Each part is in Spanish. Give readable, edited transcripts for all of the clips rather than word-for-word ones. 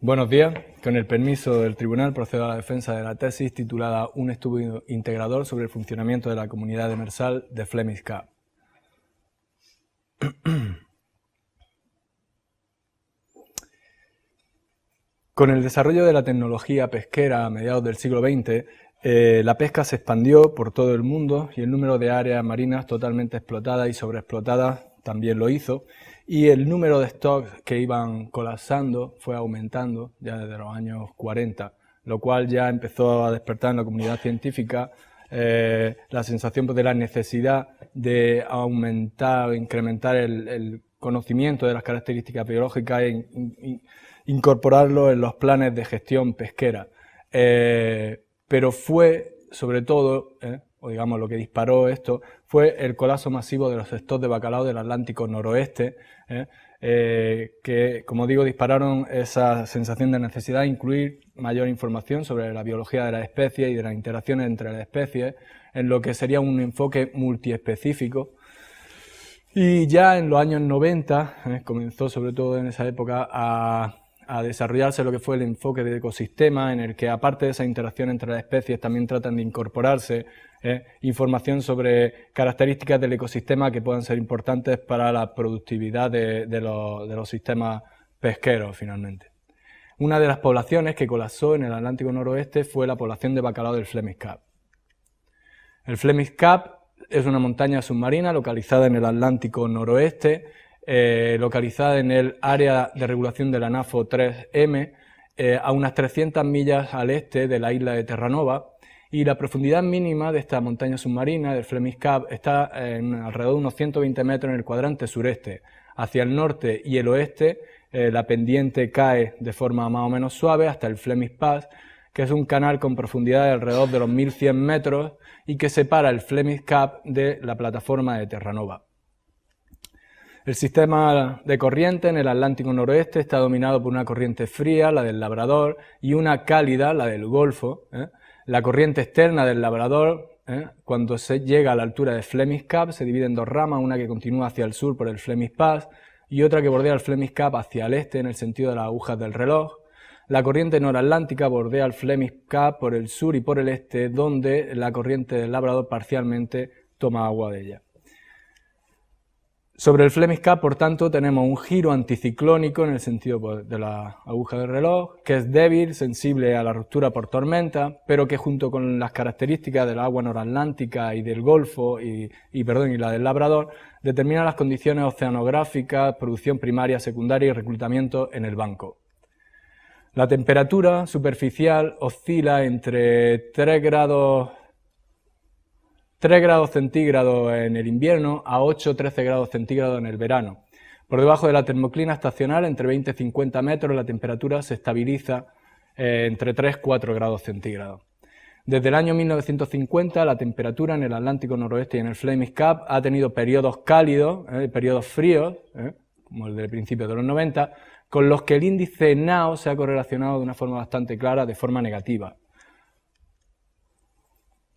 Buenos días. Con el permiso del Tribunal procedo a la defensa de la tesis titulada Un estudio integrador sobre el funcionamiento de la comunidad demersal de Flemish Cap. Con el desarrollo de la tecnología pesquera a mediados del siglo XX, la pesca se expandió por todo el mundo y el número de áreas marinas totalmente explotadas y sobreexplotadas también lo hizo, y el número de stocks que iban colapsando fue aumentando ya desde los años 40, lo cual ya empezó a despertar en la comunidad científica la sensación de la necesidad de aumentar o incrementar el conocimiento de las características biológicas e incorporarlo en los planes de gestión pesquera. Pero fue, sobre todo, o digamos lo que disparó esto, fue el colapso masivo de los stocks de bacalao del Atlántico noroeste, que, como digo, dispararon esa sensación de necesidad de incluir mayor información sobre la biología de las especies y de las interacciones entre las especies, en lo que sería un enfoque multiespecífico. Y ya en los años 90, comenzó sobre todo en esa época a desarrollarse lo que fue el enfoque de ecosistema, en el que aparte de esa interacción entre las especies también tratan de incorporarse información sobre características del ecosistema que puedan ser importantes para la productividad de los sistemas pesqueros finalmente. Una de las poblaciones que colapsó en el Atlántico noroeste fue la población de bacalao del Flemish Cap. El Flemish Cap es una montaña submarina localizada en el Atlántico noroeste, localizada en el área de regulación de la NAFO 3M, a unas 300 millas al este de la isla de Terranova, y la profundidad mínima de esta montaña submarina, del Flemish Cap, está en alrededor de unos 120 metros en el cuadrante sureste. Hacia el norte y el oeste, la pendiente cae de forma más o menos suave hasta el Flemish Pass, que es un canal con profundidad de alrededor de los 1100 metros y que separa el Flemish Cap de la plataforma de Terranova. El sistema de corriente en el Atlántico noroeste está dominado por una corriente fría, la del Labrador, y una cálida, la del Golfo. La corriente externa del Labrador, cuando se llega a la altura de Flemish Cap, se divide en dos ramas, una que continúa hacia el sur por el Flemish Pass y otra que bordea el Flemish Cap hacia el este en el sentido de las agujas del reloj. La corriente noratlántica bordea el Flemish Cap por el sur y por el este, donde la corriente del Labrador parcialmente toma agua de ella. Sobre el Flemish Cap, por tanto, tenemos un giro anticiclónico en el sentido de la aguja del reloj, que es débil, sensible a la ruptura por tormenta, pero que junto con las características del agua noratlántica y del Golfo y la del Labrador, determina las condiciones oceanográficas, producción primaria, secundaria y reclutamiento en el banco. La temperatura superficial oscila entre 3 grados centígrados en el invierno a 8-13 grados centígrados en el verano. Por debajo de la termoclina estacional, entre 20 y 50 metros, la temperatura se estabiliza entre 3-4 grados centígrados. Desde el año 1950, la temperatura en el Atlántico noroeste y en el Flemish Cap ha tenido periodos cálidos, periodos fríos, como el del principio de los 90, con los que el índice NAO se ha correlacionado de una forma bastante clara, de forma negativa.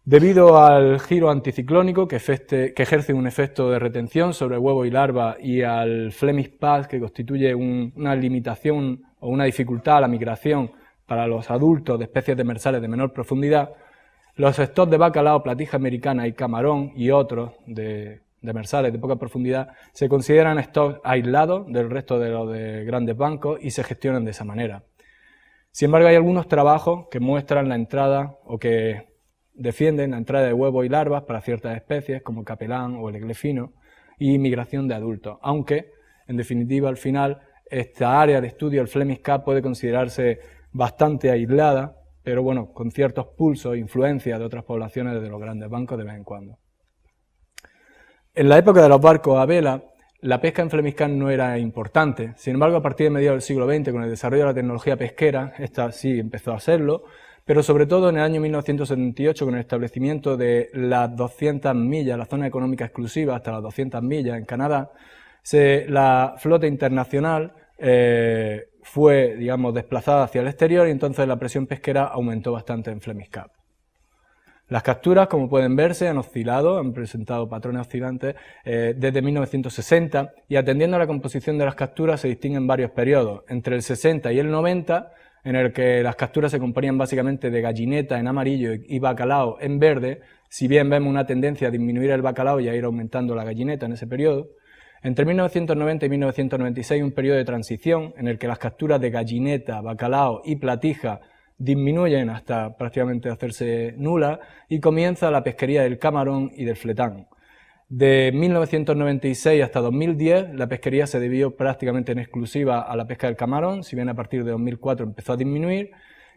Debido al giro anticiclónico que ejerce un efecto de retención sobre huevo y larva y al Flemish Pass, que constituye una limitación o una dificultad a la migración para los adultos de especies demersales de menor profundidad, los stocks de bacalao, platija americana y camarón y otros demersales de poca profundidad se consideran stocks aislados del resto de los de grandes bancos y se gestionan de esa manera. Sin embargo, hay algunos trabajos que muestran la entrada o que defienden la entrada de huevos y larvas para ciertas especies como el capelán o el eglefino y migración de adultos, aunque en definitiva al final esta área de estudio, el Flemish Cap, puede considerarse bastante aislada, pero bueno, con ciertos pulsos e influencias de otras poblaciones de los grandes bancos de vez en cuando. En la época de los barcos a vela, la pesca en Flemish Cap no era importante. Sin embargo, a partir de mediados del siglo XX, con el desarrollo de la tecnología pesquera, esta sí empezó a serlo, pero sobre todo en el año 1978, con el establecimiento de las 200 millas, la zona económica exclusiva hasta las 200 millas en Canadá, la flota internacional fue, digamos, desplazada hacia el exterior y entonces la presión pesquera aumentó bastante en Flemish Cap. Las capturas, como pueden verse, han oscilado, han presentado patrones oscilantes desde 1960 y atendiendo a la composición de las capturas se distinguen varios periodos, entre el 60 y el 90, en el que las capturas se componían básicamente de gallineta en amarillo y bacalao en verde, si bien vemos una tendencia a disminuir el bacalao y a ir aumentando la gallineta en ese periodo. Entre 1990 y 1996 un periodo de transición en el que las capturas de gallineta, bacalao y platija disminuyen hasta prácticamente hacerse nulas y comienza la pesquería del camarón y del fletán. De 1996 hasta 2010 la pesquería se debió prácticamente en exclusiva a la pesca del camarón, si bien a partir de 2004 empezó a disminuir,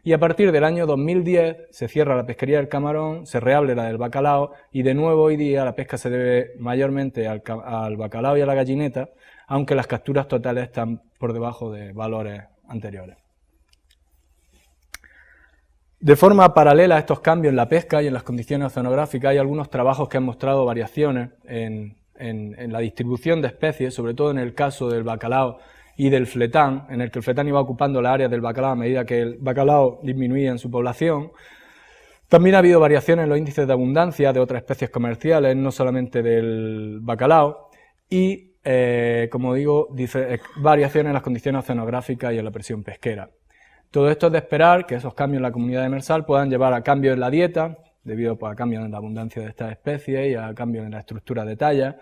y a partir del año 2010 se cierra la pesquería del camarón, se reabre la del bacalao y de nuevo hoy día la pesca se debe mayormente al bacalao y a la gallineta, aunque las capturas totales están por debajo de valores anteriores. De forma paralela a estos cambios en la pesca y en las condiciones oceanográficas hay algunos trabajos que han mostrado variaciones en la distribución de especies, sobre todo en el caso del bacalao y del fletán, en el que el fletán iba ocupando las áreas del bacalao a medida que el bacalao disminuía en su población. También ha habido variaciones en los índices de abundancia de otras especies comerciales, no solamente del bacalao, y, como digo, variaciones en las condiciones oceanográficas y en la presión pesquera. Todo esto es de esperar que esos cambios en la comunidad demersal puedan llevar a cambios en la dieta, debido a cambios en la abundancia de estas especies y a cambios en la estructura de talla,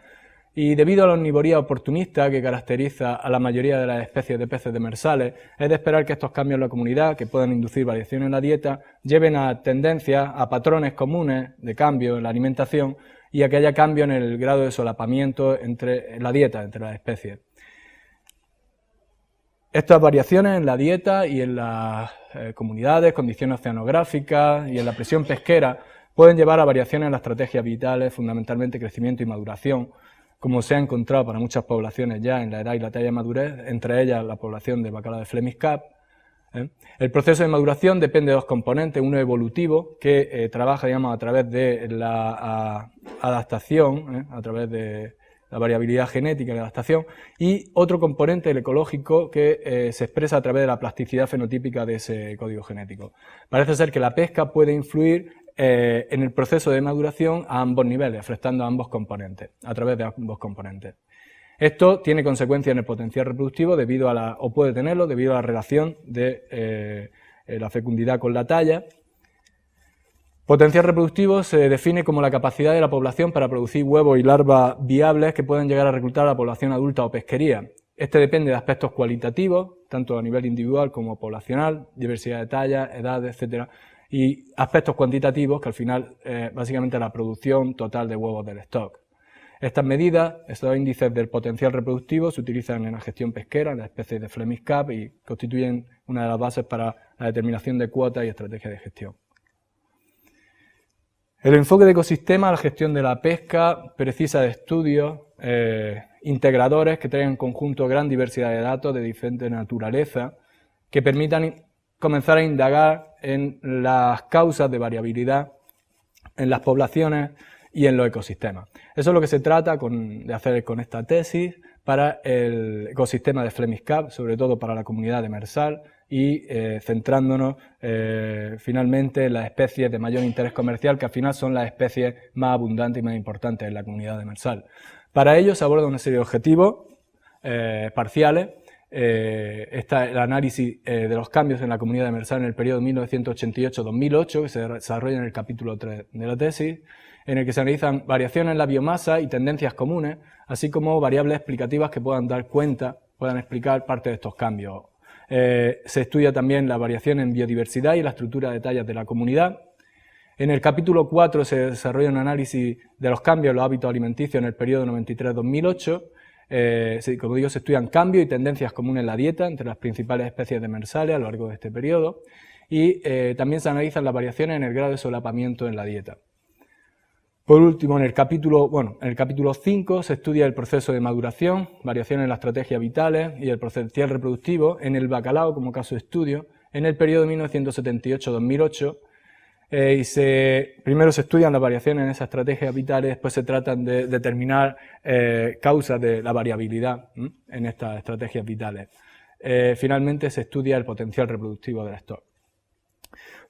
y debido a la omnivoría oportunista que caracteriza a la mayoría de las especies de peces demersales, es de esperar que estos cambios en la comunidad, que puedan inducir variaciones en la dieta, lleven a tendencias, a patrones comunes de cambio en la alimentación y a que haya cambio en el grado de solapamiento en la dieta entre las especies. Estas variaciones en la dieta y en las comunidades, condiciones oceanográficas y en la presión pesquera pueden llevar a variaciones en las estrategias vitales, fundamentalmente crecimiento y maduración, como se ha encontrado para muchas poblaciones ya en la edad y la talla de madurez, entre ellas la población de bacalao de Flemish Cup. El proceso de maduración depende de dos componentes, uno evolutivo, que trabaja a través de la adaptación, a través de la variabilidad genética y la adaptación, y otro componente, el ecológico, que se expresa a través de la plasticidad fenotípica de ese código genético. Parece ser que la pesca puede influir en el proceso de maduración a ambos niveles, afectando a ambos componentes, a través de ambos componentes. Esto tiene consecuencias en el potencial reproductivo o puede tenerlo debido a la relación de la fecundidad con la talla. Potencial reproductivo se define como la capacidad de la población para producir huevos y larvas viables que pueden llegar a reclutar a la población adulta o pesquería. Este depende de aspectos cualitativos, tanto a nivel individual como poblacional, diversidad de tallas, edades, etc., y aspectos cuantitativos, que al final básicamente la producción total de huevos del stock. Estas medidas, estos índices del potencial reproductivo, se utilizan en la gestión pesquera, en las especies de Flemish Cup y constituyen una de las bases para la determinación de cuotas y estrategias de gestión. El enfoque de ecosistema a la gestión de la pesca precisa de estudios integradores que traigan en conjunto gran diversidad de datos de diferente naturaleza que permitan comenzar a indagar en las causas de variabilidad en las poblaciones y en los ecosistemas. Eso es lo que se trata de hacer con esta tesis para el ecosistema de Flemish Cup, sobre todo para la comunidad demersal, y centrándonos finalmente en las especies de mayor interés comercial, que al final son las especies más abundantes y más importantes en la comunidad demersal. Para ello se aborda una serie de objetivos parciales. Está el análisis de los cambios en la comunidad demersal en el periodo 1988-2008, que se desarrolla en el capítulo 3 de la tesis, en el que se analizan variaciones en la biomasa y tendencias comunes, así como variables explicativas que puedan explicar parte de estos cambios. Se estudia también la variación en biodiversidad y la estructura de tallas de la comunidad. En el capítulo 4 se desarrolla un análisis de los cambios en los hábitos alimenticios en el periodo 93-2008. Como digo, se estudian cambios y tendencias comunes en la dieta entre las principales especies demersales a lo largo de este periodo y también se analizan las variaciones en el grado de solapamiento en la dieta. Por último, en el capítulo 5 se estudia el proceso de maduración, variaciones en las estrategias vitales y el potencial reproductivo en el bacalao como caso de estudio en el periodo 1978-2008. Primero se estudian las variaciones en esas estrategias vitales, después se tratan de determinar causas de la variabilidad en estas estrategias vitales. Finalmente se estudia el potencial reproductivo del stock.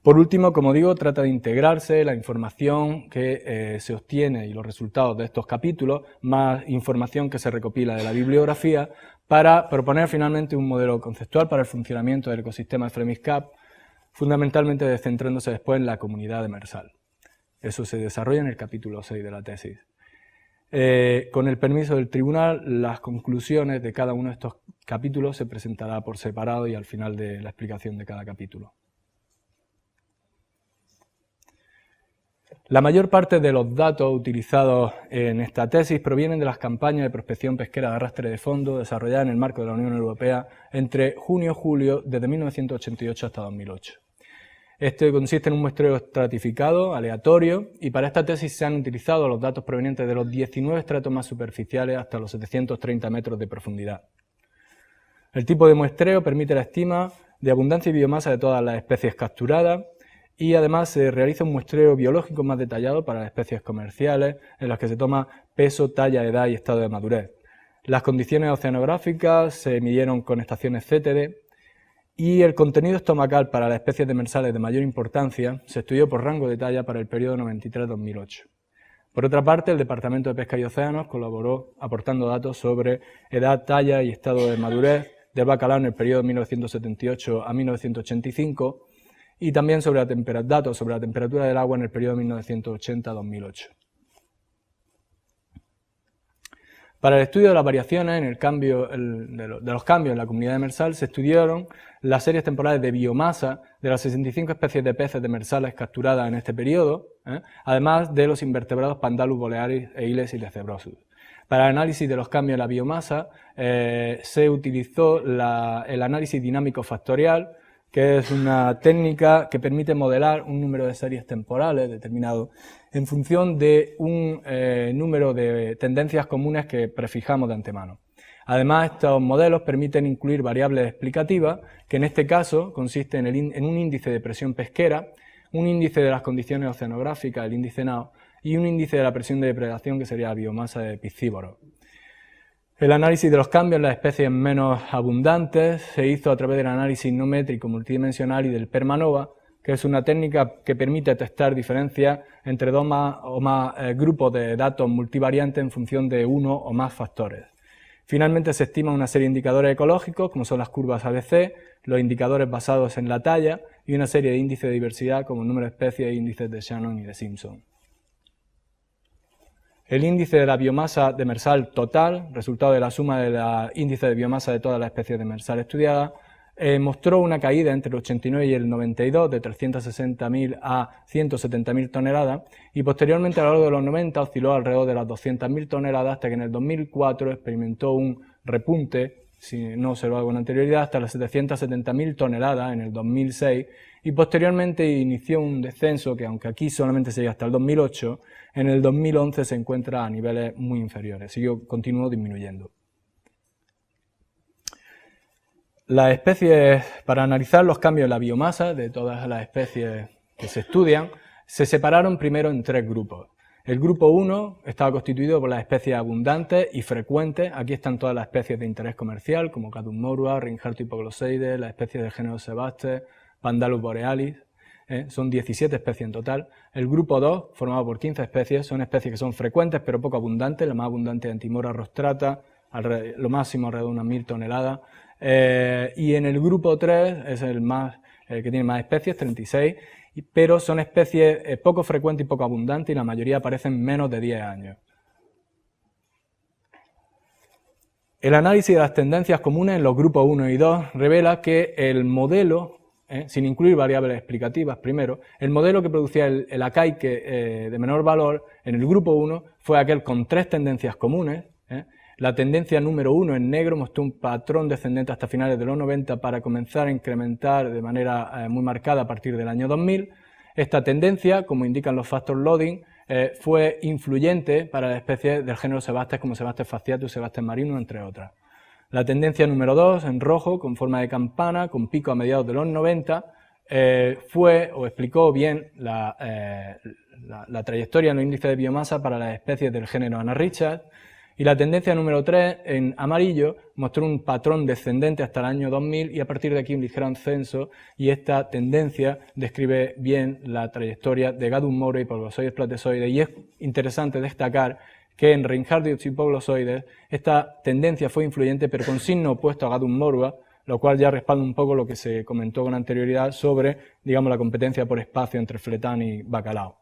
Por último, como digo, trata de integrarse la información que se obtiene y los resultados de estos capítulos, más información que se recopila de la bibliografía, para proponer finalmente un modelo conceptual para el funcionamiento del ecosistema de Fremis-CAP, fundamentalmente centrándose después en la comunidad demersal. Eso se desarrolla en el capítulo 6 de la tesis. Con el permiso del tribunal, las conclusiones de cada uno de estos capítulos se presentará por separado y al final de la explicación de cada capítulo. La mayor parte de los datos utilizados en esta tesis provienen de las campañas de prospección pesquera de arrastre de fondo desarrolladas en el marco de la Unión Europea entre junio y julio desde 1988 hasta 2008. Este consiste en un muestreo estratificado, aleatorio, y para esta tesis se han utilizado los datos provenientes de los 19 estratos más superficiales hasta los 730 metros de profundidad. El tipo de muestreo permite la estima de abundancia y biomasa de todas las especies capturadas, y además se realiza un muestreo biológico más detallado para las especies comerciales, en las que se toma peso, talla, edad y estado de madurez. Las condiciones oceanográficas se midieron con estaciones CTD, y el contenido estomacal para las especies demersales de mayor importancia se estudió por rango de talla para el periodo 93-2008. Por otra parte, el Departamento de Pesca y Océanos colaboró aportando datos sobre edad, talla y estado de madurez del bacalao en el periodo 1978 a 1985, y también sobre datos sobre la temperatura del agua en el periodo 1980-2008. Para el estudio de las variaciones de los cambios en la comunidad demersal se estudiaron las series temporales de biomasa de las 65 especies de peces demersales capturadas en este periodo, además de los invertebrados Pandalus borealis, Eiles y Lecebrosus. Para el análisis de los cambios en la biomasa se utilizó el análisis dinámico factorial, que es una técnica que permite modelar un número de series temporales determinado en función de un número de tendencias comunes que prefijamos de antemano. Además, estos modelos permiten incluir variables explicativas, que en este caso consisten en un índice de presión pesquera, un índice de las condiciones oceanográficas, el índice NAO, y un índice de la presión de depredación, que sería la biomasa de piscívoros. El análisis de los cambios en las especies menos abundantes se hizo a través del análisis no métrico multidimensional y del PERMANOVA, que es una técnica que permite testar diferencias entre dos o más grupos de datos multivariantes en función de uno o más factores. Finalmente se estima una serie de indicadores ecológicos, como son las curvas ABC, los indicadores basados en la talla y una serie de índices de diversidad como el número de especies e índices de Shannon y de Simpson. El índice de la biomasa demersal total, resultado de la suma de los índices de biomasa de todas las especies demersales estudiadas, mostró una caída entre el 89 y el 92 de 360.000 a 170.000 toneladas y posteriormente a lo largo de los 90 osciló alrededor de las 200.000 toneladas hasta que en el 2004 experimentó un repunte, si no observado con anterioridad, hasta las 770.000 toneladas en el 2006 y posteriormente inició un descenso que, aunque aquí solamente se llega hasta el 2008, en el 2011 se encuentra a niveles muy inferiores, continuó disminuyendo. Las especies, para analizar los cambios en la biomasa de todas las especies que se estudian, se separaron primero en tres grupos. El grupo 1 estaba constituido por las especies abundantes y frecuentes. Aquí están todas las especies de interés comercial, como Cadus morua, Rinharto hipoglossoides, las especies del género Sebaste, Pandalus borealis. Son 17 especies en total. El grupo 2, formado por 15 especies, son especies que son frecuentes pero poco abundantes. La más abundante es Antimora rostrata, lo máximo alrededor de unas 1000 toneladas. Y en el grupo 3 es el que tiene más especies, 36, pero son especies poco frecuentes y poco abundantes y la mayoría aparecen menos de 10 años. El análisis de las tendencias comunes en los grupos 1 y 2 revela que el modelo, sin incluir variables explicativas primero, el modelo que producía el acaique de menor valor en el grupo 1 fue aquel con tres tendencias comunes. La tendencia número 1 en negro mostró un patrón descendente hasta finales de los 90 para comenzar a incrementar de manera muy marcada a partir del año 2000. Esta tendencia, como indican los factor loading, fue influyente para las especies del género Sebastes como Sebastes fasciatus, Sebastes marinus, entre otras. La tendencia número 2, en rojo, con forma de campana, con pico a mediados de los 90, explicó bien la trayectoria en los índices de biomasa para las especies del género Anna Richards, Y la tendencia número 3, en amarillo, mostró un patrón descendente hasta el año 2000 y a partir de aquí un ligero ascenso, y esta tendencia describe bien la trayectoria de Gadus Moroi y Pouglosoides platesoides, y es interesante destacar que en Reinhardtius y Pouglosoides esta tendencia fue influyente pero con signo opuesto a Gadus Moroi, lo cual ya respalda un poco lo que se comentó con anterioridad sobre, digamos, la competencia por espacio entre Fletán y Bacalao.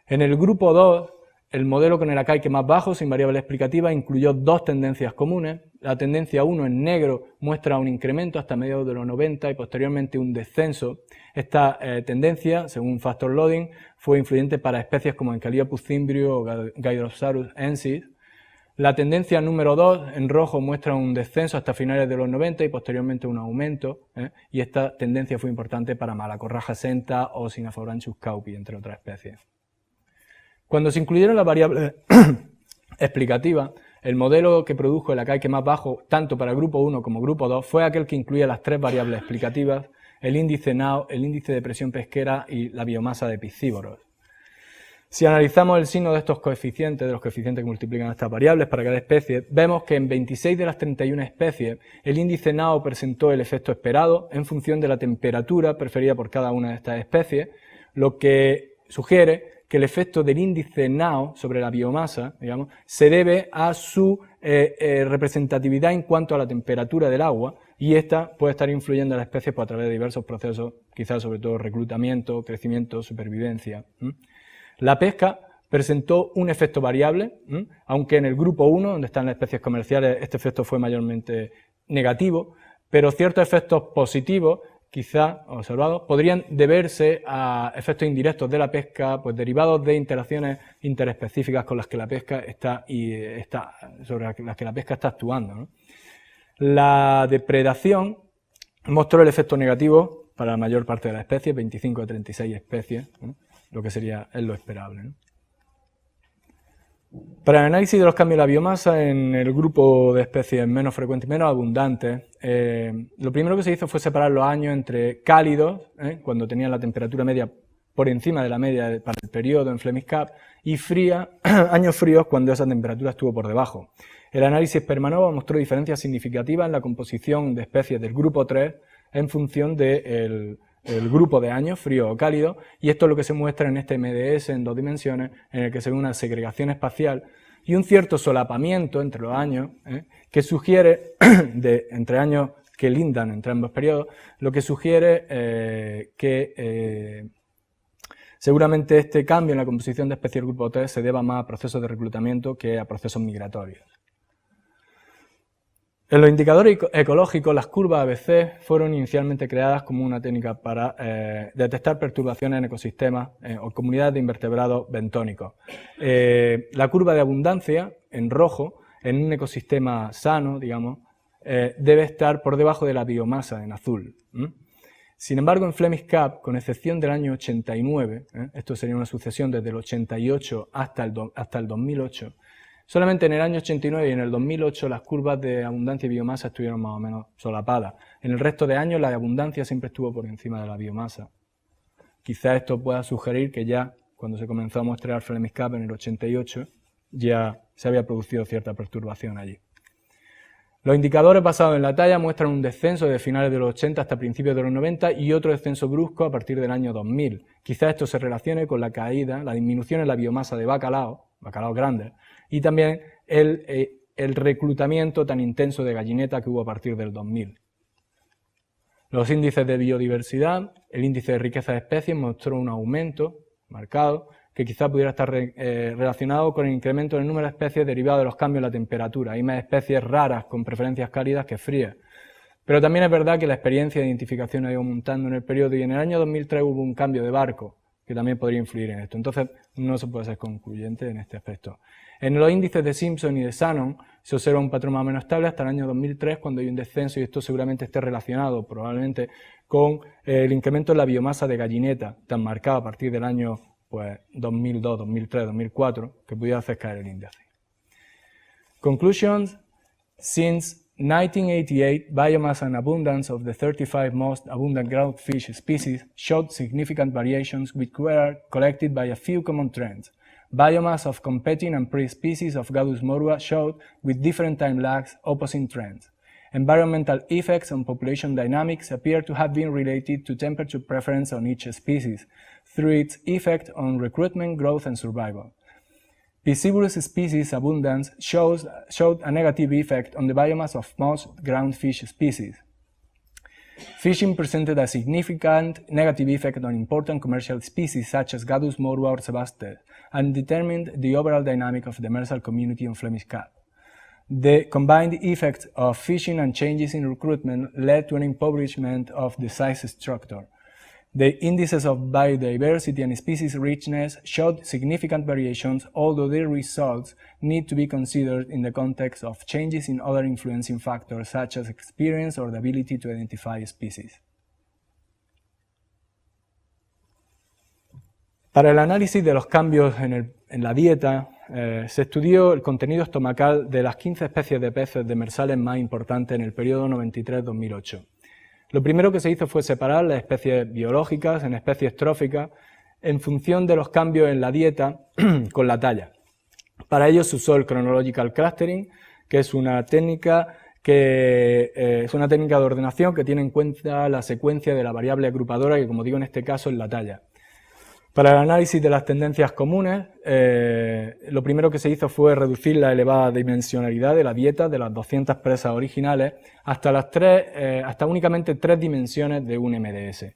En el grupo 2, el modelo con el Acaique más bajo, sin variable explicativa, incluyó dos tendencias comunes. La tendencia 1 en negro muestra un incremento hasta mediados de los 90 y posteriormente un descenso. Esta tendencia, según Factor Loading, fue influyente para especies como Encaliopus cimbrio o Gyrosarus ensis. La tendencia número 2 en rojo muestra un descenso hasta finales de los 90 y posteriormente un aumento, y esta tendencia fue importante para Malacorraja senta o Synaphoranchus caupi, entre otras especies. Cuando se incluyeron las variables explicativas, el modelo que produjo el Acaique más bajo, tanto para grupo 1 como grupo 2, fue aquel que incluía las tres variables explicativas, el índice NAO, el índice de presión pesquera y la biomasa de piscívoros. Si analizamos el signo de estos coeficientes, de los coeficientes que multiplican estas variables para cada especie, vemos que en 26 de las 31 especies el índice NAO presentó el efecto esperado en función de la temperatura preferida por cada una de estas especies, lo que sugiere que el efecto del índice NAO sobre la biomasa, digamos, se debe a su representatividad en cuanto a la temperatura del agua, y esta puede estar influyendo en la especie a través de diversos procesos, quizás sobre todo reclutamiento, crecimiento, supervivencia. La pesca presentó un efecto variable, aunque en el grupo 1, donde están las especies comerciales, este efecto fue mayormente negativo, pero ciertos efectos positivos, quizá observados, podrían deberse a efectos indirectos de la pesca, pues derivados de interacciones interespecíficas con las que la pesca sobre las que la pesca está actuando, ¿no? La depredación mostró el efecto negativo para la mayor parte de las especies, 25 de 36 especies, ¿no? Lo que es lo esperable, ¿no? Para el análisis de los cambios de la biomasa en el grupo de especies menos frecuentes y menos abundantes, lo primero que se hizo fue separar los años entre cálidos, cuando tenían la temperatura media por encima de la media para el periodo en Flemish Cap, y años fríos cuando esa temperatura estuvo por debajo. El análisis Permanova mostró diferencias significativas en la composición de especies del grupo 3 en función del grupo de años, frío o cálido, y esto es lo que se muestra en este MDS en 2 dimensiones, en el que se ve una segregación espacial y un cierto solapamiento entre los años, que sugiere, entre años que lindan entre ambos periodos, lo que sugiere que seguramente este cambio en la composición de especies del grupo 3 se deba más a procesos de reclutamiento que a procesos migratorios. En los indicadores ecológicos, las curvas ABC fueron inicialmente creadas como una técnica para detectar perturbaciones en ecosistemas o comunidades de invertebrados bentónicos. La curva de abundancia, en rojo, en un ecosistema sano, digamos, debe estar por debajo de la biomasa, en azul. Sin embargo, en Flemish Cap, con excepción del año 89, esto sería una sucesión desde el 88 hasta el 2008, solamente en el año 89 y en el 2008 las curvas de abundancia y biomasa estuvieron más o menos solapadas. En el resto de años la de abundancia siempre estuvo por encima de la biomasa. Quizá esto pueda sugerir que ya cuando se comenzó a muestrear Flemish Cap en el 88 ya se había producido cierta perturbación allí. Los indicadores basados en la talla muestran un descenso de finales de los 80 hasta principios de los 90 y otro descenso brusco a partir del año 2000. Quizá esto se relacione con la caída, la disminución en la biomasa de bacalao grandes, y también el reclutamiento tan intenso de gallineta que hubo a partir del 2000. Los índices de biodiversidad, el índice de riqueza de especies mostró un aumento marcado que quizá pudiera estar relacionado con el incremento en el número de especies derivado de los cambios en la temperatura. Hay más especies raras con preferencias cálidas que frías. Pero también es verdad que la experiencia de identificación ha ido aumentando en el periodo y en el año 2003 hubo un cambio de barco que también podría influir en esto. Entonces, no se puede ser concluyente en este aspecto. En los índices de Simpson y de Shannon se observa un patrón más o menos estable hasta el año 2003, cuando hay un descenso, y esto seguramente esté relacionado probablemente con el incremento en la biomasa de gallineta, tan marcado a partir del año 2002, 2003, 2004, que pudiera hacer caer el índice. Conclusions. Since 1988, biomass and abundance of the 35 most abundant groundfish species showed significant variations which were collected by a few common trends. biomass of competing and pre-species of Gadus morua showed, with different time lags, opposite trends. Environmental effects on population dynamics appear to have been related to temperature preference on each species, through its effect on recruitment, growth, and survival. Piscivorous species abundance showed a negative effect on the biomass of most groundfish species. Fishing presented a significant negative effect on important commercial species such as Gadus morua or Sebastes, and determined the overall dynamic of the demersal community on Flemish carp. The combined effect of fishing and changes in recruitment led to an impoverishment of the size structure. The indices of biodiversity and species richness showed significant variations, although their results need to be considered in the context of changes in other influencing factors such as experience or the ability to identify species. Para el análisis de los cambios en la dieta, se estudió el contenido estomacal de las 15 especies de peces demersales más importantes en el periodo 93-2008. Lo primero que se hizo fue separar las especies biológicas en especies tróficas en función de los cambios en la dieta con la talla. Para ello se usó el chronological clustering, que es una técnica de ordenación que tiene en cuenta la secuencia de la variable agrupadora, que como digo en este caso es la talla. Para el análisis de las tendencias comunes, lo primero que se hizo fue reducir la elevada dimensionalidad de la dieta de las 200 presas originales hasta únicamente 3 dimensiones de un MDS.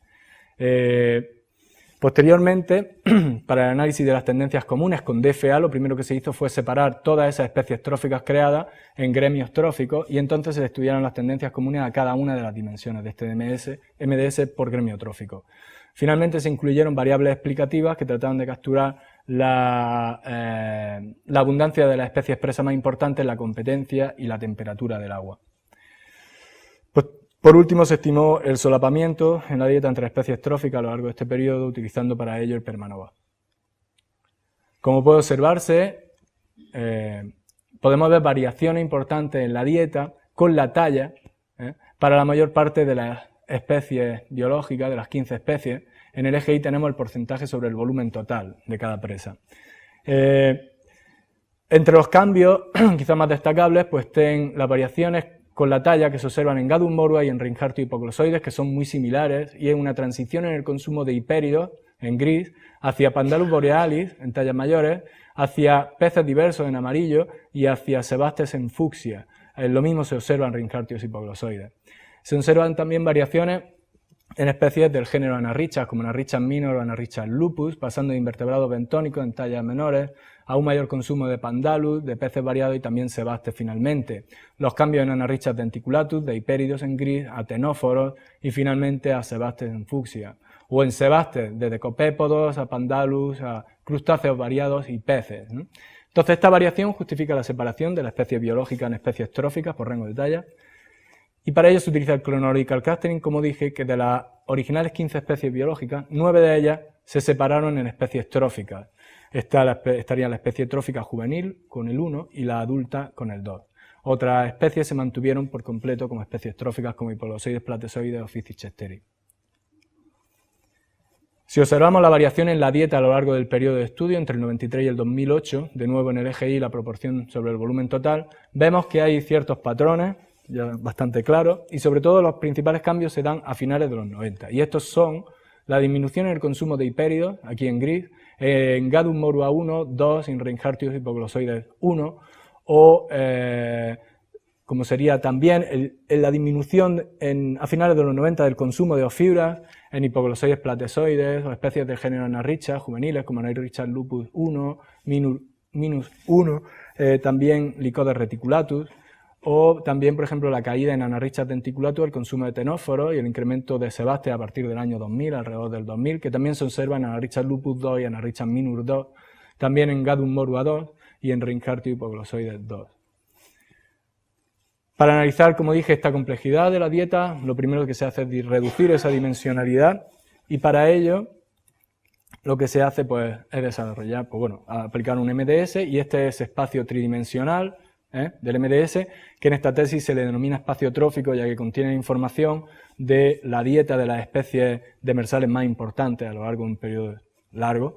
Posteriormente, para el análisis de las tendencias comunes con DFA, lo primero que se hizo fue separar todas esas especies tróficas creadas en gremios tróficos y entonces se estudiaron las tendencias comunes a cada una de las dimensiones de este MDS por gremio trófico. Finalmente se incluyeron variables explicativas que trataban de capturar la abundancia de las especies presas más importantes, la competencia y la temperatura del agua. Pues, por último, se estimó el solapamiento en la dieta entre especies tróficas a lo largo de este periodo, utilizando para ello el Permanova. Como puede observarse, podemos ver variaciones importantes en la dieta con la talla para la mayor parte de las especies biológicas, de las 15 especies. En el eje Y tenemos el porcentaje sobre el volumen total de cada presa. Entre los cambios, quizás más destacables, pues estén las variaciones con la talla que se observan en Gadus morua y en Reinhartio hipoglossoides, que son muy similares, y es una transición en el consumo de hipéridos, en gris, hacia Pandalus borealis, en tallas mayores, hacia peces diversos, en amarillo, y hacia Sebastes en fucsia. Lo mismo se observa en Reinhartios hipoglossoides. Se observan también variaciones en especies del género Anarrichas, como Anarrichas minor o Anarrichas lupus, pasando de invertebrados bentónicos en tallas menores a un mayor consumo de Pandalus, de peces variados y también Sebastes finalmente. Los cambios en Anarrichas denticulatus, de hipéridos en gris a tenóforos y finalmente a Sebastes en fucsia. O en Sebastes, desde copépodos a Pandalus, a crustáceos variados y peces, ¿no? Entonces esta variación justifica la separación de la especie biológica en especies tróficas por rango de talla. Y para ello se utiliza el chronological clustering, como dije, que de las originales 15 especies biológicas, 9 de ellas se separaron en especies tróficas. Estaría la especie trófica juvenil con el 1 y la adulta con el 2. Otras especies se mantuvieron por completo como especies tróficas como hipoglossoides, platesoides o Physis. Si observamos la variación en la dieta a lo largo del periodo de estudio, entre el 93 y el 2008, de nuevo en el eje Y la proporción sobre el volumen total, vemos que hay ciertos patrones ya bastante claro, y sobre todo los principales cambios se dan a finales de los 90. Y estos son la disminución en el consumo de hipéridos, aquí en gris, en Gadus morua 1, 2, en Reinhartius hipoglossoides 1, o como sería también la disminución a finales de los 90 del consumo de ofibras en hipoglossoides platesoides o especies del género Anarrichas juveniles como Anarrichas lupus 1, minus 1, también Lycodes reticulatus, o también, por ejemplo, la caída en Anarrichas denticulatus, el consumo de tenóforos y el incremento de Sebastes a partir del año 2000, alrededor del 2000, que también se observa en Anarrichas lupus 2 y Anarrichas minor 2, también en Gadus morua 2 y en Reinhartio hipoglossoides 2. Para analizar, como dije, esta complejidad de la dieta, lo primero que se hace es reducir esa dimensionalidad y para ello lo que se hace pues, es desarrollar, aplicar un MDS y este es espacio tridimensional del MDS, que en esta tesis se le denomina espacio trófico ya que contiene información de la dieta de las especies demersales más importantes a lo largo de un periodo largo.